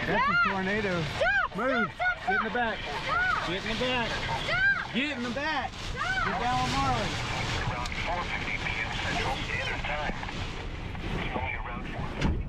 That's a tornado. Stop! Move! Stop! Get in the back. Stop! Get in the back. Stop! Get in the back. Stop! Get down with Marley. Around 4:50 p.m. Central Standard Time. It's only around 4:50.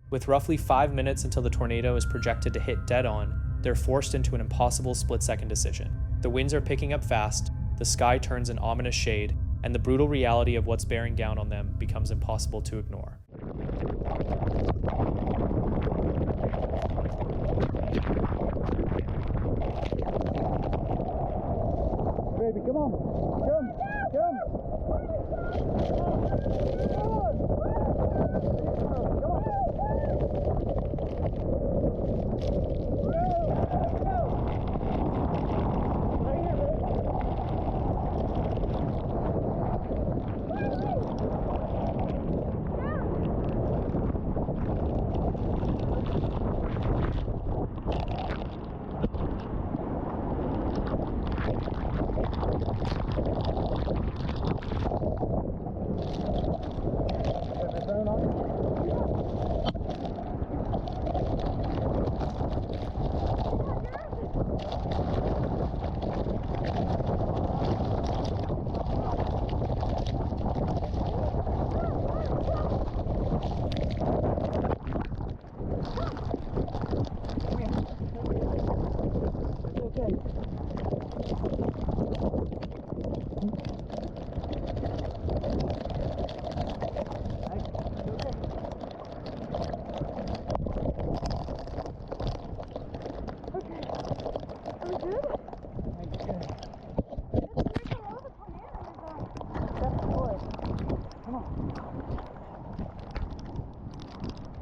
With roughly 5 minutes until the tornado is projected to hit dead on, they're forced into an impossible split-second decision. The winds are picking up fast, the sky turns an ominous shade, and the brutal reality of what's bearing down on them becomes impossible to ignore. Baby, come on. Come.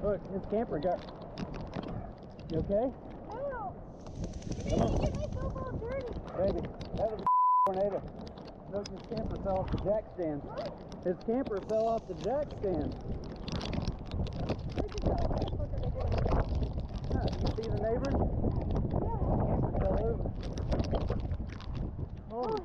Look, his camper got... You okay? Ow! Come on. Get myself all dirty. Baby, that was a tornado. Look, his camper fell off the jack stand. What? His camper fell off the jack stand. You see the neighbors? Yeah. Camper fell over. Oh.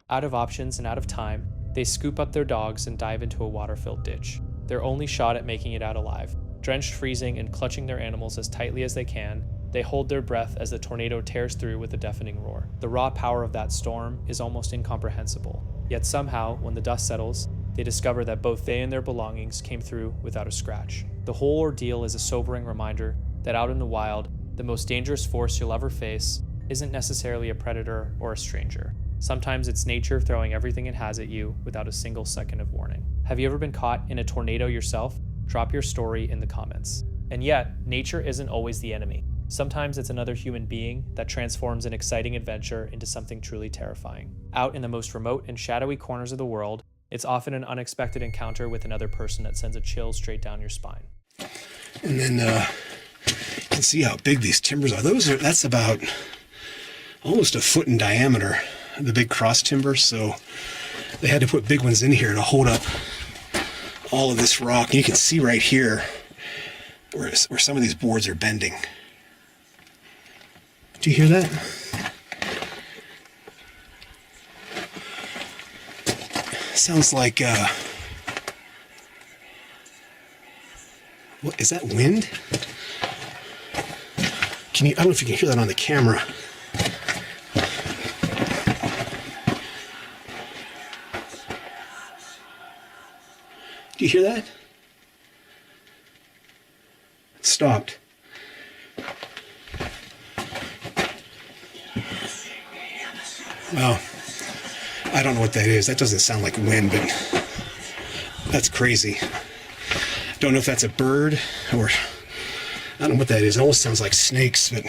Out of options and out of time, they scoop up their dogs and dive into a water-filled ditch. Their only shot at making it out alive. Drenched, freezing, and clutching their animals as tightly as they can, they hold their breath as the tornado tears through with a deafening roar. The raw power of that storm is almost incomprehensible. Yet somehow, when the dust settles, they discover that both they and their belongings came through without a scratch. The whole ordeal is a sobering reminder that out in the wild, the most dangerous force you'll ever face isn't necessarily a predator or a stranger. Sometimes it's nature throwing everything it has at you without a single second of warning. Have you ever been caught in a tornado yourself? Drop your story in the comments. And yet, nature isn't always the enemy. Sometimes it's another human being that transforms an exciting adventure into something truly terrifying. Out in the most remote and shadowy corners of the world, it's often an unexpected encounter with another person that sends a chill straight down your spine. And then you can see how big these timbers are. That's about almost a foot in diameter, the big cross timbers. So they had to put big ones in here to hold up all of this rock. And you can see right here where some of these boards are bending. Do you hear that? Sounds like, what, is that wind? I don't know if you can hear that on the camera. Do you hear that? It stopped. Well, I don't know what that is. That doesn't sound like wind, but that's crazy. Don't know if that's a bird or I don't know what that is. It almost sounds like snakes, but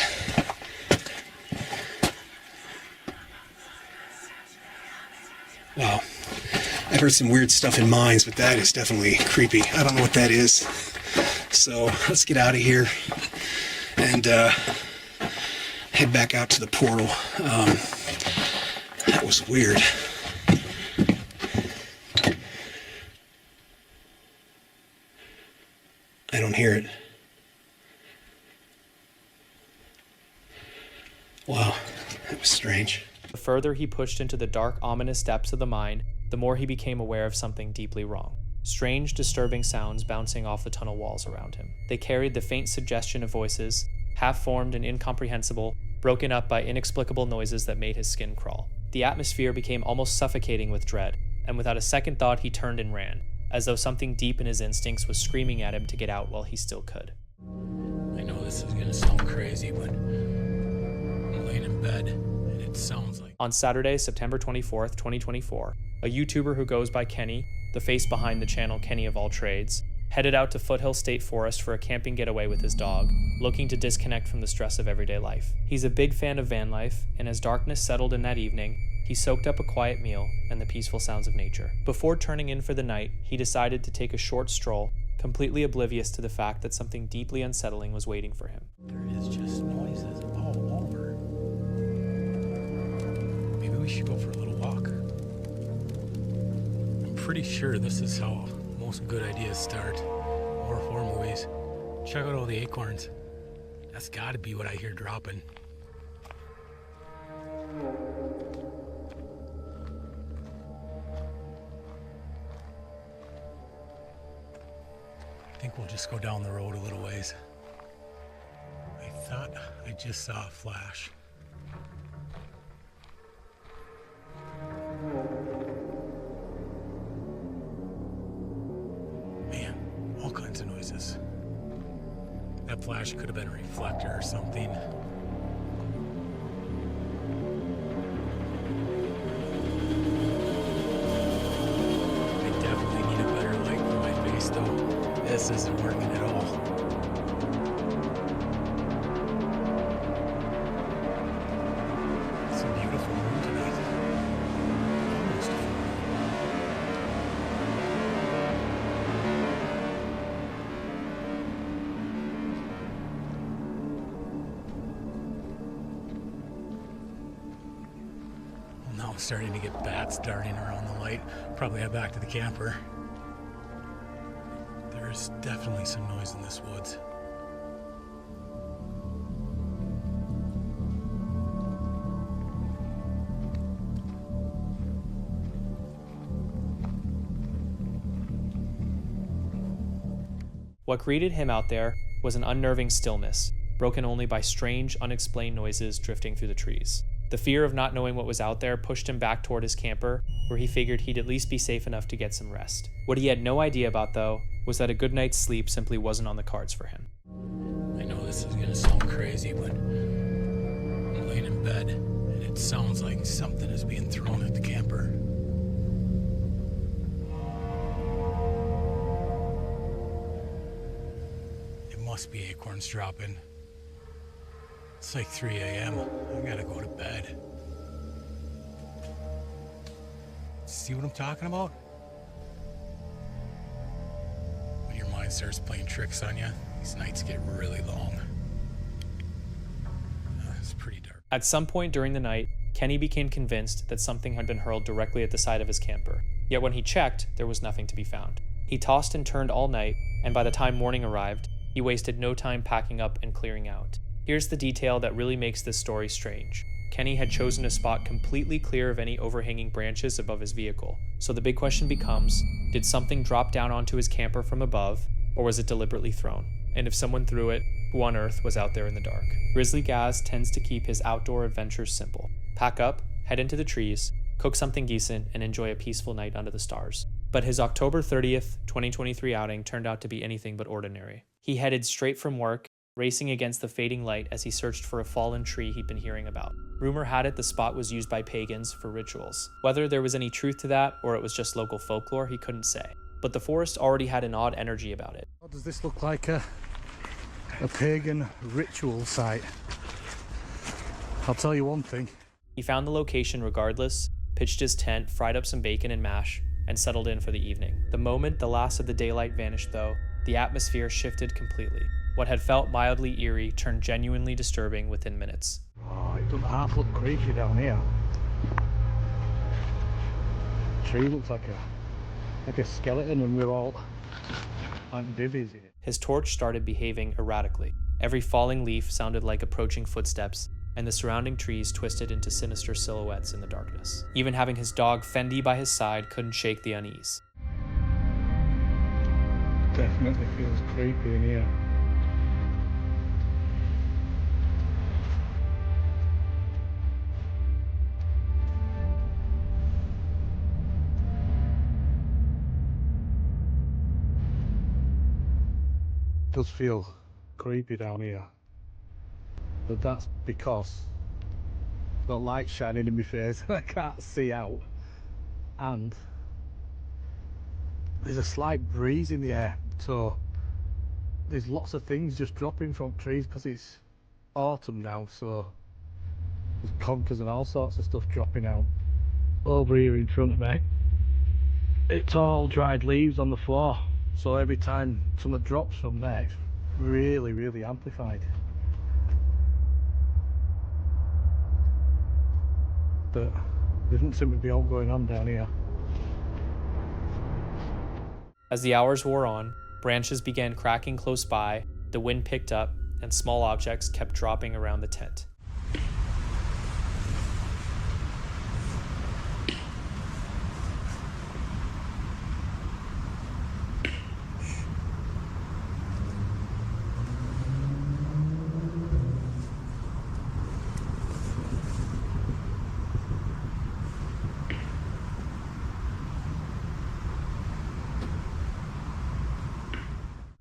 wow. I've heard some weird stuff in mines, but that is definitely creepy. I don't know what that is. So let's get out of here and head back out to the portal. That was weird. I don't hear it. Wow, that was strange. The further he pushed into the dark, ominous depths of the mine, the more he became aware of something deeply wrong. Strange, disturbing sounds bouncing off the tunnel walls around him. They carried the faint suggestion of voices, half-formed and incomprehensible, broken up by inexplicable noises that made his skin crawl. The atmosphere became almost suffocating with dread, and without a second thought he turned and ran, as though something deep in his instincts was screaming at him to get out while he still could. I know this is gonna sound crazy, but I'm laying in bed, and it sounds like... On Saturday, September 24th, 2024, a YouTuber who goes by Kenny, the face behind the channel Kenny of All Trades, headed out to Foothill State Forest for a camping getaway with his dog, looking to disconnect from the stress of everyday life. He's a big fan of van life, and as darkness settled in that evening, he soaked up a quiet meal and the peaceful sounds of nature. Before turning in for the night, he decided to take a short stroll, completely oblivious to the fact that something deeply unsettling was waiting for him. There is just noises all over. Maybe we should go for a little walk. I'm pretty sure this is how most good ideas start. Or horror movies. Check out all the acorns. That's gotta be what I hear dropping. I think we'll just go down the road a little ways. I thought I just saw a flash. Man, all kinds of noises. That flash could have been a reflector or something. I definitely need a better light for my face though. This isn't working at all. It's a beautiful moon tonight. Almost a full moon. Well, now I'm starting to get bats darting around the light. Probably head back to the camper. There's definitely some noise in this woods. What greeted him out there was an unnerving stillness, broken only by strange, unexplained noises drifting through the trees. The fear of not knowing what was out there pushed him back toward his camper, where he figured he'd at least be safe enough to get some rest. What he had no idea about, though, was that a good night's sleep simply wasn't on the cards for him. I know this is gonna sound crazy, but I'm laying in bed, and it sounds like something is being thrown at the camper. must be acorns dropping. It's like 3 a.m. I gotta go to bed. See what I'm talking about? When your mind starts playing tricks on you, these nights get really long. It's pretty dark. At some point during the night, Kenny became convinced that something had been hurled directly at the side of his camper. Yet when he checked, there was nothing to be found. He tossed and turned all night, and by the time morning arrived, he wasted no time packing up and clearing out. Here's the detail that really makes this story strange. Kenny had chosen a spot completely clear of any overhanging branches above his vehicle. So the big question becomes, did something drop down onto his camper from above, or was it deliberately thrown? And if someone threw it, who on earth was out there in the dark? Grizzly Gaz tends to keep his outdoor adventures simple. Pack up, head into the trees, cook something decent, and enjoy a peaceful night under the stars. But his October 30th, 2023 outing turned out to be anything but ordinary. He headed straight from work, racing against the fading light as he searched for a fallen tree he'd been hearing about. Rumor had it the spot was used by pagans for rituals. Whether there was any truth to that, or it was just local folklore, he couldn't say. But the forest already had an odd energy about it. Does this look like a pagan ritual site? I'll tell you one thing. He found the location regardless, pitched his tent, fried up some bacon and mash, and settled in for the evening. The moment the last of the daylight vanished though, the atmosphere shifted completely. What had felt mildly eerie turned genuinely disturbing within minutes. Oh, it doesn't half look creepy down here. The tree looks like a skeleton and we're all on divvies here. His torch started behaving erratically. Every falling leaf sounded like approaching footsteps, and the surrounding trees twisted into sinister silhouettes in the darkness. Even having his dog Fendi by his side couldn't shake the unease. Definitely feels creepy in here. It does feel creepy down here, but that's because I've got light shining in my face and I can't see out, and there's a slight breeze in the air, so there's lots of things just dropping from trees because it's autumn now, so there's conkers and all sorts of stuff dropping out. Over here in front of me, it's all dried leaves on the floor, so every time something drops from there, it's really, really amplified. But there doesn't seem to be all going on down here. As the hours wore on, branches began cracking close by, the wind picked up, and small objects kept dropping around the tent.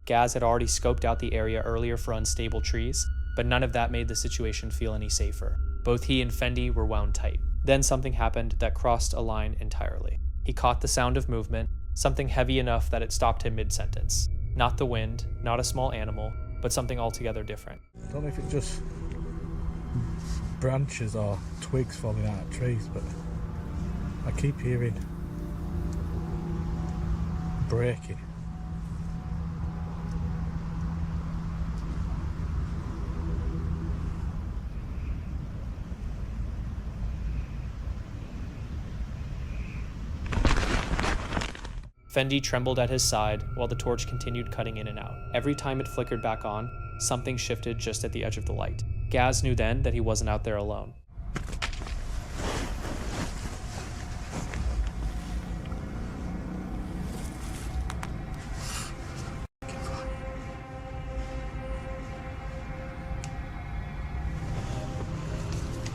Gaz had already scoped out the area earlier for unstable trees, but none of that made the situation feel any safer. Both he and Fendi were wound tight. Then something happened that crossed a line entirely. He caught the sound of movement, something heavy enough that it stopped him mid-sentence. Not the wind, not a small animal, but something altogether different. I don't know if it's just branches or twigs falling out of trees, but I keep hearing breaking. Fendi trembled at his side while the torch continued cutting in and out. Every time it flickered back on, something shifted just at the edge of the light. Gaz knew then that he wasn't out there alone.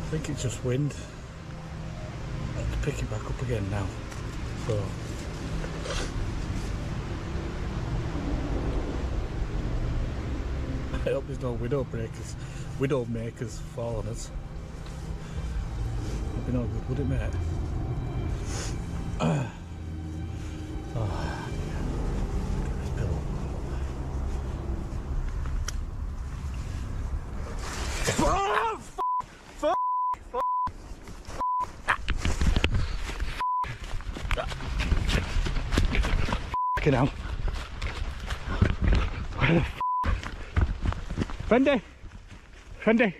I think it's just wind. It's picking back up again now. So I hope there's no widow makers fall on us. That'd be no good, would it, mate? Oh, yeah. Oh, fucking hell. Fendi! Fendi!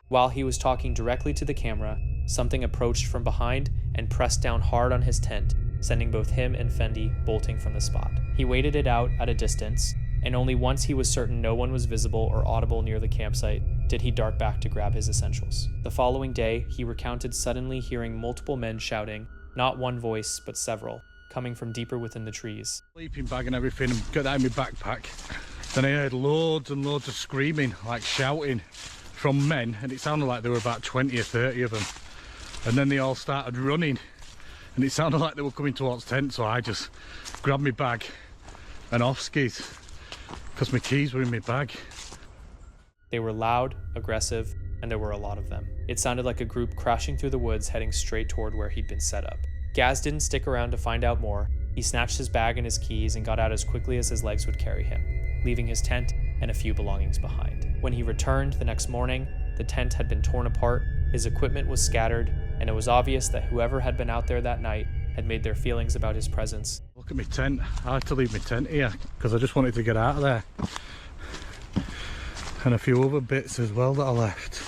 While he was talking directly to the camera, something approached from behind and pressed down hard on his tent, sending both him and Fendi bolting from the spot. He waited it out at a distance, and only once he was certain no one was visible or audible near the campsite did he dart back to grab his essentials. The following day, he recounted suddenly hearing multiple men shouting, not one voice, but several, coming from deeper within the trees. Sleeping bag and everything, and got that in my backpack. Then I heard loads and loads of screaming, like shouting from men, and it sounded like there were about 20 or 30 of them. And then they all started running, and it sounded like they were coming towards tent, so I just grabbed my bag and off skis, because my keys were in my bag. They were loud, aggressive, and there were a lot of them. It sounded like a group crashing through the woods heading straight toward where he'd been set up. Gaz didn't stick around to find out more. He snatched his bag and his keys and got out as quickly as his legs would carry him, leaving his tent and a few belongings behind. When he returned the next morning, the tent had been torn apart, his equipment was scattered, and it was obvious that whoever had been out there that night had made their feelings about his presence. Look at my tent. I had to leave my tent here because I just wanted to get out of there. And a few other bits as well that I left.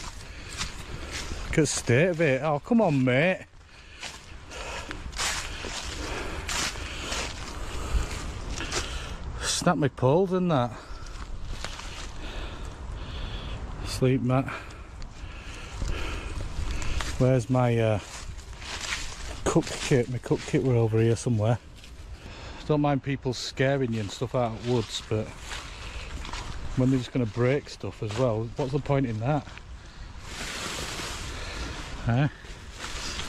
Look at the state of it. Oh, come on, mate. Snap my poles and that. Sleep mat. Where's my cook kit? My cook kit were over here somewhere. Don't mind people scaring you and stuff out of woods, but when they're just going to break stuff as well, what's the point in that? Huh?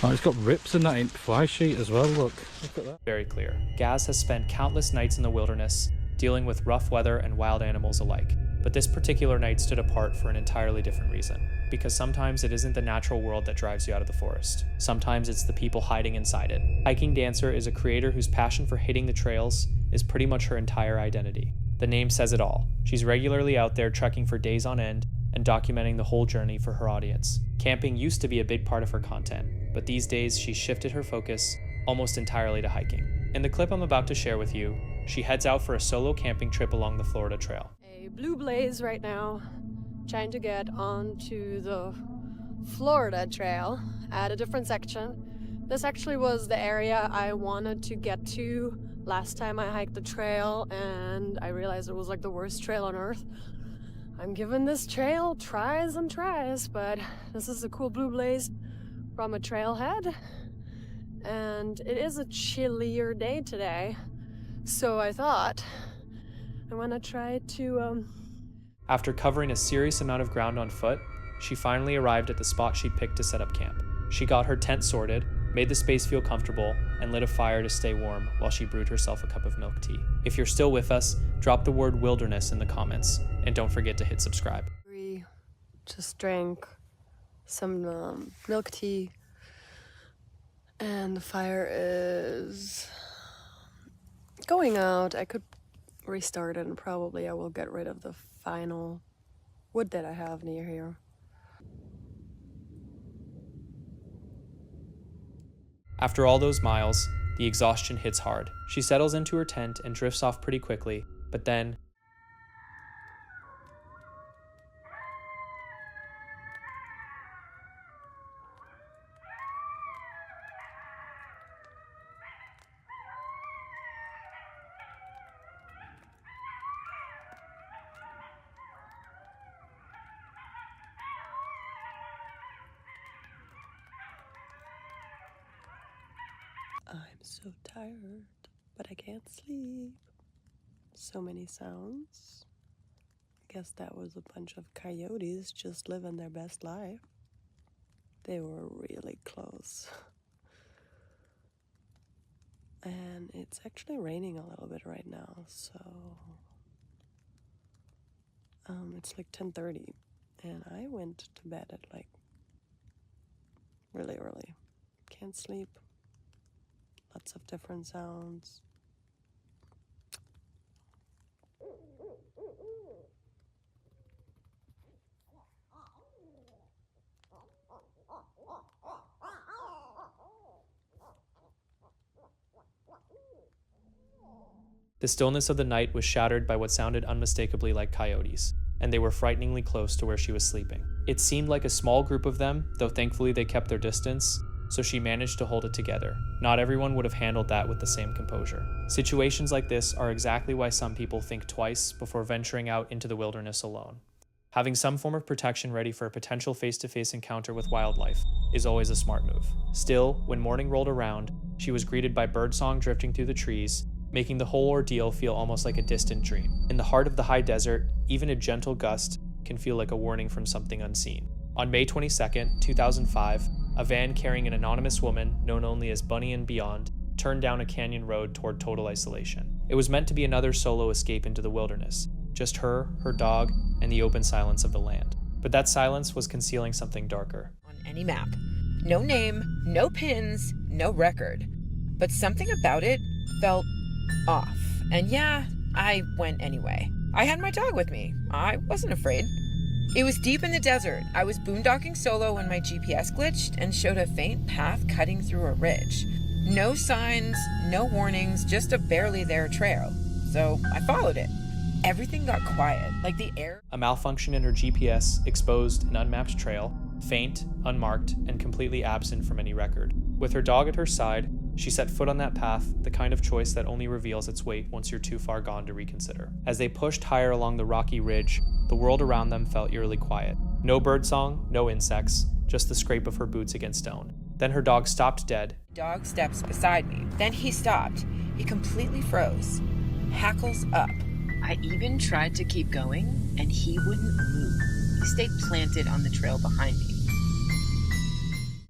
Oh, it's got rips in that ink fly sheet as well, look at that. Very clear. Gaz has spent countless nights in the wilderness, dealing with rough weather and wild animals alike. But this particular night stood apart for an entirely different reason. Because sometimes it isn't the natural world that drives you out of the forest. Sometimes it's the people hiding inside it. Hiking Dancer is a creator whose passion for hitting the trails is pretty much her entire identity. The name says it all. She's regularly out there trekking for days on end and documenting the whole journey for her audience. Camping used to be a big part of her content, but these days she's shifted her focus almost entirely to hiking. In the clip I'm about to share with you, she heads out for a solo camping trip along the Florida Trail. A blue blaze right now, trying to get onto the Florida Trail at a different section. This actually was the area I wanted to get to last time I hiked the trail, and I realized it was like the worst trail on earth. I'm giving this trail tries and tries, but this is a cool blue blaze from a trailhead, and it is a chillier day today, so I thought I want to try to After covering a serious amount of ground on foot, she finally arrived at the spot she'd picked to set up camp. She got her tent sorted, made the space feel comfortable, and lit a fire to stay warm while she brewed herself a cup of milk tea. If you're still with us, drop the word wilderness in the comments, and don't forget to hit subscribe. We just drank some milk tea, and the fire is going out. I could restart it, and probably I will get rid of the final wood that I have near here. After all those miles, the exhaustion hits hard. She settles into her tent and drifts off pretty quickly, but then I'm so tired, but I can't sleep. So many sounds. Guess that was a bunch of coyotes just living their best life. They were really close. And it's actually raining a little bit right now, so it's like 10:30, and I went to bed at like really early. Can't sleep. Lots of different sounds. The stillness of the night was shattered by what sounded unmistakably like coyotes, and they were frighteningly close to where she was sleeping. It seemed like a small group of them, though thankfully they kept their distance, so she managed to hold it together. Not everyone would have handled that with the same composure. Situations like this are exactly why some people think twice before venturing out into the wilderness alone. Having some form of protection ready for a potential face-to-face encounter with wildlife is always a smart move. Still, when morning rolled around, she was greeted by birdsong drifting through the trees, making the whole ordeal feel almost like a distant dream. In the heart of the high desert, even a gentle gust can feel like a warning from something unseen. On May 22, 2005, a van carrying an anonymous woman, known only as Bunny and Beyond, turned down a canyon road toward total isolation. It was meant to be another solo escape into the wilderness, just her dog, and the open silence of the land. But that silence was concealing something darker. On any map. No name, no pins, no record. But something about it felt off. And yeah, I went anyway. I had my dog with me. I wasn't afraid. It was deep in the desert. I was boondocking solo when my GPS glitched and showed a faint path cutting through a ridge. No signs, no warnings, just a barely there trail. So I followed it. Everything got quiet, like the air. A malfunction in her GPS exposed an unmapped trail, faint, unmarked, and completely absent from any record. With her dog at her side, she set foot on that path, the kind of choice that only reveals its weight once you're too far gone to reconsider. As they pushed higher along the rocky ridge, the world around them felt eerily quiet. No birdsong, no insects, just the scrape of her boots against stone. Then her dog stopped dead. Dog steps beside me. Then he stopped. He completely froze. Hackles up. I even tried to keep going, and he wouldn't move. He stayed planted on the trail behind me.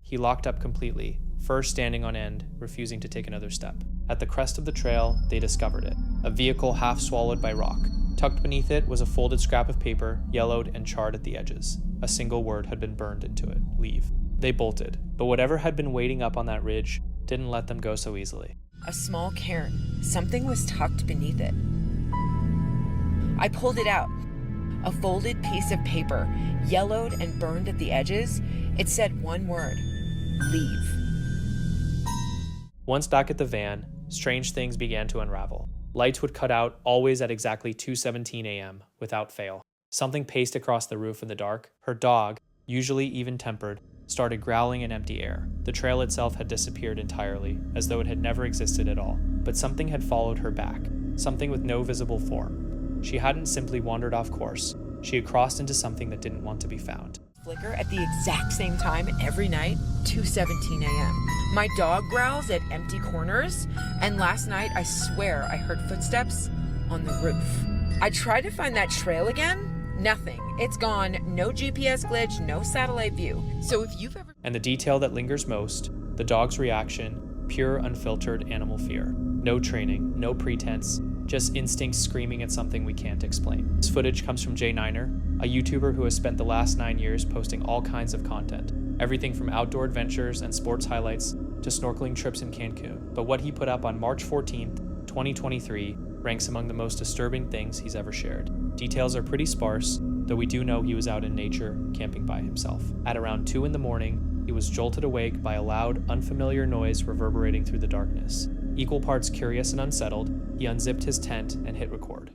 He locked up completely, fur standing on end, refusing to take another step. At the crest of the trail, they discovered it, a vehicle half swallowed by rock. Tucked beneath it was a folded scrap of paper, yellowed and charred at the edges. A single word had been burned into it: leave. They bolted, but whatever had been waiting up on that ridge didn't let them go so easily. A small cairn. Something was tucked beneath it. I pulled it out. A folded piece of paper, yellowed and burned at the edges. It said one word: leave. Once back at the van, strange things began to unravel. Lights would cut out always at exactly 2:17 a.m. without fail. Something paced across the roof in the dark. Her dog, usually even-tempered, started growling in empty air. The trail itself had disappeared entirely, as though it had never existed at all. But something had followed her back, something with no visible form. She hadn't simply wandered off course. She had crossed into something that didn't want to be found. Flicker at the exact same time every night, 2:17 a.m. My dog growls at empty corners, and last night I swear I heard footsteps on the roof. I tried to find that trail again. Nothing. It's gone. No GPS glitch, no satellite view. So if you've ever... And the detail that lingers most, the dog's reaction, pure unfiltered animal fear. No training, no pretense, just instincts screaming at something we can't explain. This footage comes from J9er, a YouTuber who has spent the last 9 years posting all kinds of content. Everything from outdoor adventures and sports highlights to snorkeling trips in Cancun. But what he put up on March 14th, 2023 ranks among the most disturbing things he's ever shared. Details are pretty sparse, though we do know he was out in nature, camping by himself. At around 2 in the morning, he was jolted awake by a loud, unfamiliar noise reverberating through the darkness. Equal parts curious and unsettled, he unzipped his tent and hit record.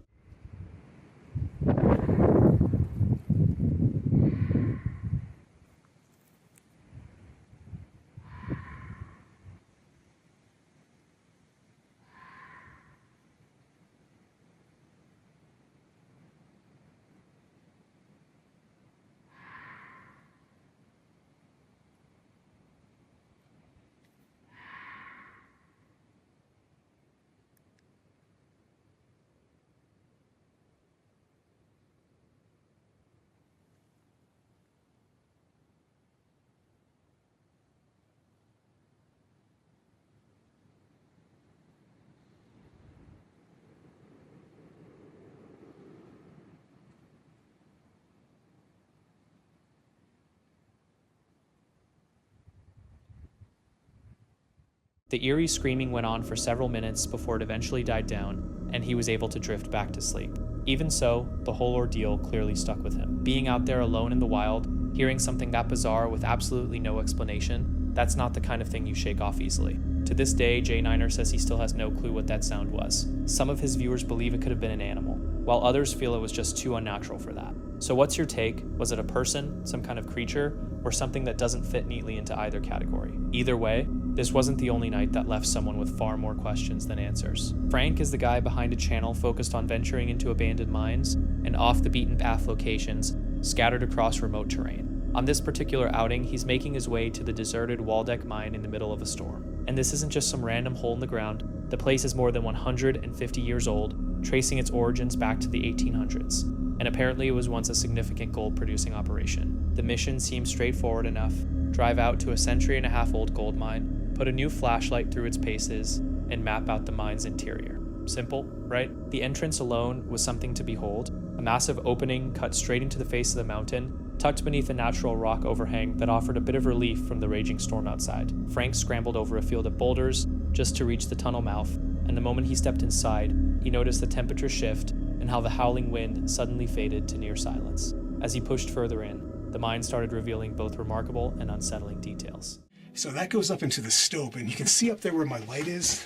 The eerie screaming went on for several minutes before it eventually died down, and he was able to drift back to sleep. Even so, the whole ordeal clearly stuck with him. Being out there alone in the wild, hearing something that bizarre with absolutely no explanation, that's not the kind of thing you shake off easily. To this day, J9er says he still has no clue what that sound was. Some of his viewers believe it could have been an animal, while others feel it was just too unnatural for that. So what's your take? Was it a person, some kind of creature, or something that doesn't fit neatly into either category? Either way, this wasn't the only night that left someone with far more questions than answers. Frank is the guy behind a channel focused on venturing into abandoned mines and off-the-beaten-path locations scattered across remote terrain. On this particular outing, he's making his way to the deserted Waldeck mine in the middle of a storm. And this isn't just some random hole in the ground. The place is more than 150 years old, tracing its origins back to the 1800s. And apparently it was once a significant gold-producing operation. The mission seems straightforward enough. Drive out to a century-and-a-half-old gold mine, put a new flashlight through its paces, and map out the mine's interior. Simple, right? The entrance alone was something to behold. A massive opening cut straight into the face of the mountain, tucked beneath a natural rock overhang that offered a bit of relief from the raging storm outside. Frank scrambled over a field of boulders just to reach the tunnel mouth, and the moment he stepped inside, he noticed the temperature shift and how the howling wind suddenly faded to near silence. As he pushed further in, the mine started revealing both remarkable and unsettling details. So that goes up into the stope, and you can see up there where my light is,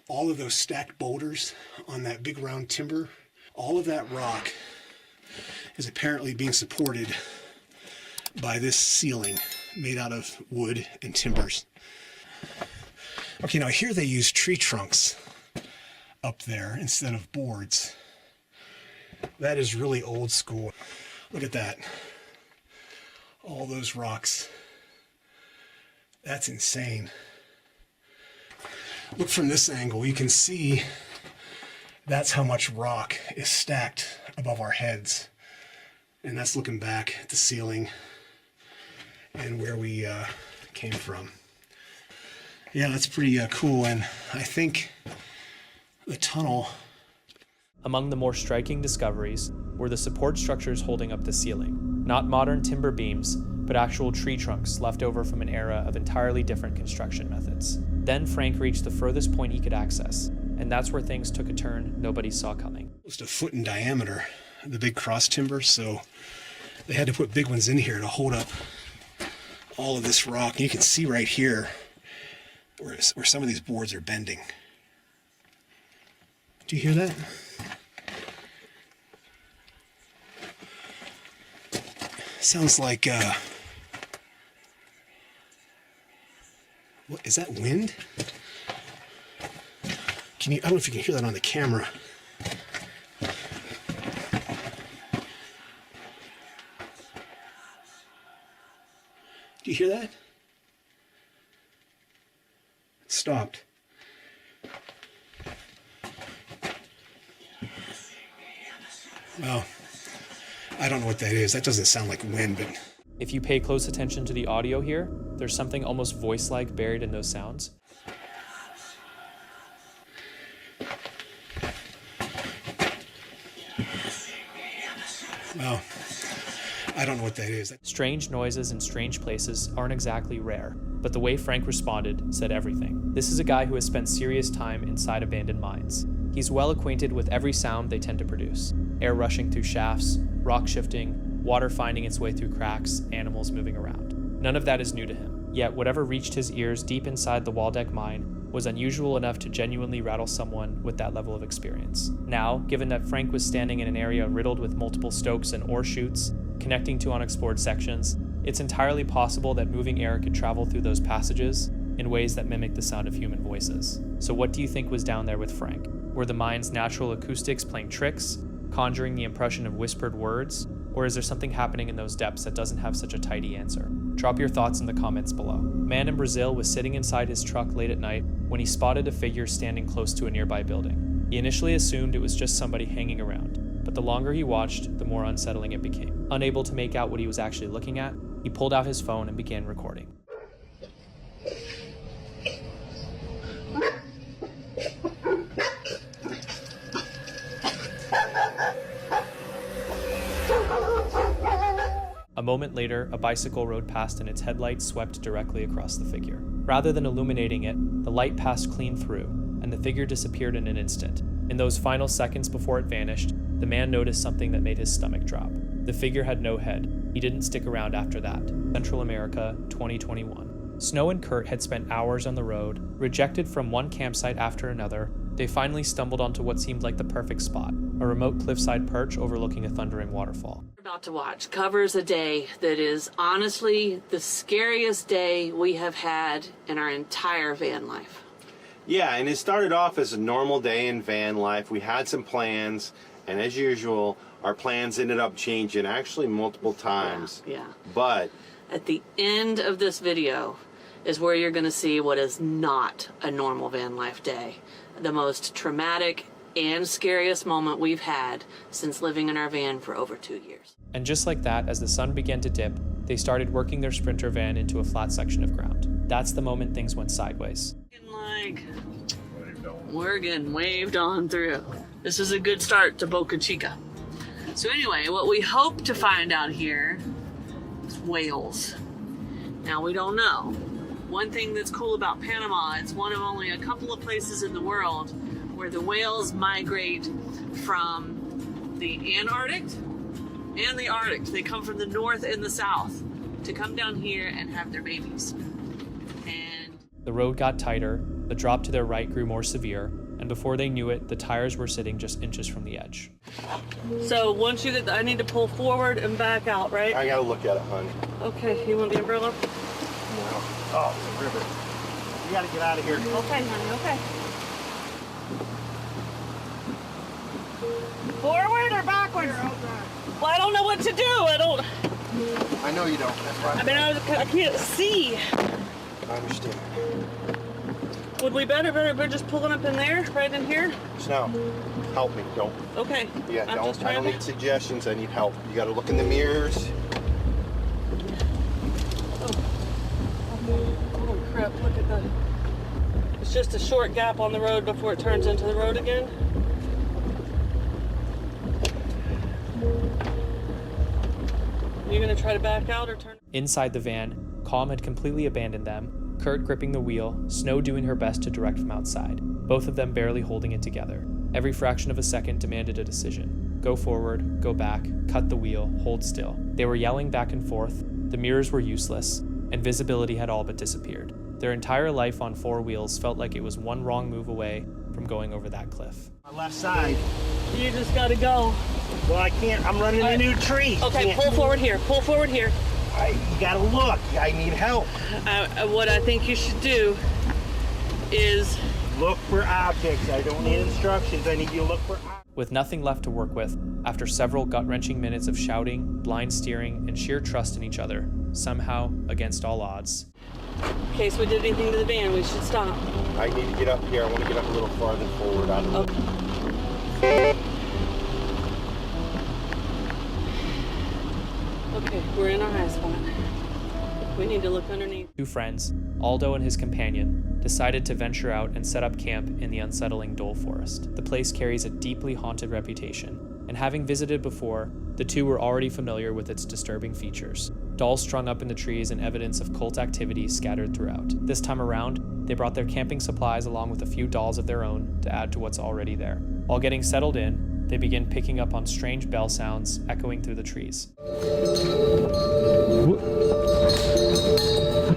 all of those stacked boulders on that big round timber. All of that rock is apparently being supported by this ceiling made out of wood and timbers. Okay, now here they use tree trunks up there instead of boards. That is really old school. Look at that. All those rocks. That's insane. Look from this angle, you can see that's how much rock is stacked above our heads. And that's looking back at the ceiling and where we came from. Yeah, that's pretty cool, and I think the tunnel. Among the more striking discoveries were the support structures holding up the ceiling. Not modern timber beams, but actual tree trunks left over from an era of entirely different construction methods. Then Frank reached the furthest point he could access, and that's where things took a turn nobody saw coming. Almost a foot in diameter, the big cross timber, so they had to put big ones in here to hold up all of this rock. And you can see right here where some of these boards are bending. Do you hear that? Sounds like, what, is that wind? I don't know if you can hear that on the camera. Do you hear that? It stopped. Well, I don't know what that is. That doesn't sound like wind, but... If you pay close attention to the audio here, there's something almost voice-like buried in those sounds. Well, I don't know what that is. Strange noises in strange places aren't exactly rare, but the way Frank responded said everything. This is a guy who has spent serious time inside abandoned mines. He's well acquainted with every sound they tend to produce. Air rushing through shafts, rock shifting, water finding its way through cracks, animals moving around. None of that is new to him. Yet whatever reached his ears deep inside the Waldeck mine was unusual enough to genuinely rattle someone with that level of experience. Now, given that Frank was standing in an area riddled with multiple stopes and ore chutes, connecting to unexplored sections, it's entirely possible that moving air could travel through those passages in ways that mimic the sound of human voices. So what do you think was down there with Frank? Were the mine's natural acoustics playing tricks, conjuring the impression of whispered words, or is there something happening in those depths that doesn't have such a tidy answer? Drop your thoughts in the comments below. A man in Brazil was sitting inside his truck late at night when he spotted a figure standing close to a nearby building. He initially assumed it was just somebody hanging around, but the longer he watched, the more unsettling it became. Unable to make out what he was actually looking at, he pulled out his phone and began recording. A moment later, a bicycle rode past and its headlights swept directly across the figure. Rather than illuminating it, the light passed clean through, and the figure disappeared in an instant. In those final seconds before it vanished, the man noticed something that made his stomach drop. The figure had no head. He didn't stick around after that. Central America, 2021. Snow and Kurt had spent hours on the road. Rejected from one campsite after another, they finally stumbled onto what seemed like the perfect spot, a remote cliffside perch overlooking a thundering waterfall. About to watch covers a day that is honestly the scariest day we have had in our entire van life. Yeah, and it started off as a normal day in van life. We had some plans, and as usual, our plans ended up changing actually multiple times. Yeah. But at the end of this video is where you're going to see what is not a normal van life day. The most traumatic and scariest moment we've had since living in our van for over 2 years. And just like that, as the sun began to dip, they started working their Sprinter van into a flat section of ground. That's the moment things went sideways. Like, we're getting waved on through. This is a good start to Boca Chica. So anyway, what we hope to find out here is whales. Now, we don't know. One thing that's cool about Panama, it's one of only a couple of places in the world where the whales migrate from the Antarctic and the Arctic. They come from the north and the south to come down here and have their babies. And the road got tighter, the drop to their right grew more severe, and before they knew it, the tires were sitting just inches from the edge. So once you get, I need to pull forward and back out, right? I gotta look at it, honey. Okay, you want the umbrella? No. Oh, it's a river. You gotta get out of here. Okay, honey, okay. Forward or backwards? Well, I don't know what to do. I know you don't. That's why. I mean, I can't see. I understand. Would we better just pulling up in there, right in here? No, help me. Don't. Okay. Yeah, I don't need suggestions. I need help. You gotta look in the mirrors. Oh crap! Look at that. It's just a short gap on the road before it turns into the road again. You're gonna try to back out or turn? Inside the van, Calm had completely abandoned them, Kurt gripping the wheel, Snow doing her best to direct from outside, both of them barely holding it together. Every fraction of a second demanded a decision. Go forward, go back, cut the wheel, hold still. They were yelling back and forth, the mirrors were useless, and visibility had all but disappeared. Their entire life on four wheels felt like it was one wrong move away from going over that cliff. My left side. You just gotta go. Well, I can't. I'm running a new tree. Okay, pull forward here. Pull forward here. You gotta look. I need help. What I think you should do is look for objects. I don't need instructions. I need you to look for objects. With nothing left to work with, after several gut-wrenching minutes of shouting, blind steering, and sheer trust in each other, somehow, against all odds. In case we did anything to the van, we should stop. I need to get up here. I want to get up a little farther forward. I don't know. Okay, we're in our high spot. We need to look underneath. Two friends, Aldo and his companion, decided to venture out and set up camp in the unsettling Dole Forest. The place carries a deeply haunted reputation, and having visited before, the two were already familiar with its disturbing features. Dolls strung up in the trees and evidence of cult activity scattered throughout. This time around, they brought their camping supplies along with a few dolls of their own to add to what's already there. While getting settled in, they begin picking up on strange bell sounds echoing through the trees. What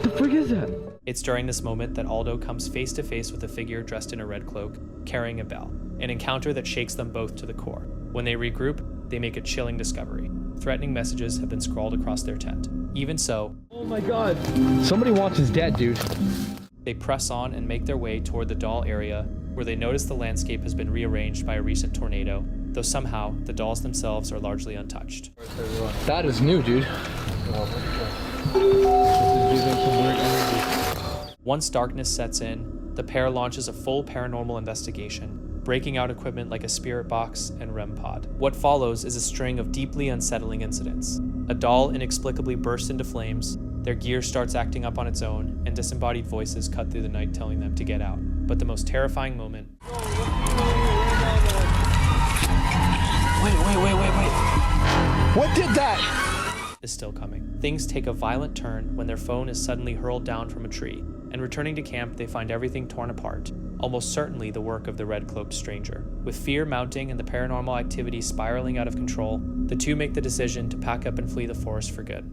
the frick is that? It's during this moment that Aldo comes face to face with a figure dressed in a red cloak, carrying a bell, an encounter that shakes them both to the core. When they regroup, they make a chilling discovery. Threatening messages have been scrawled across their tent. Even so, oh my god, somebody wants his dead, dude. They press on and make their way toward the doll area, where they notice the landscape has been rearranged by a recent tornado, though somehow the dolls themselves are largely untouched. That is new, dude. Once darkness sets in, the pair launches a full paranormal investigation, breaking out equipment like a spirit box and REM pod. What follows is a string of deeply unsettling incidents. A doll inexplicably bursts into flames, their gear starts acting up on its own, and disembodied voices cut through the night telling them to get out. But the most terrifying moment... Wait. What did that? ...is still coming. Things take a violent turn when their phone is suddenly hurled down from a tree, and returning to camp they find everything torn apart, almost certainly the work of the red-cloaked stranger. With fear mounting and the paranormal activity spiraling out of control, the two make the decision to pack up and flee the forest for good.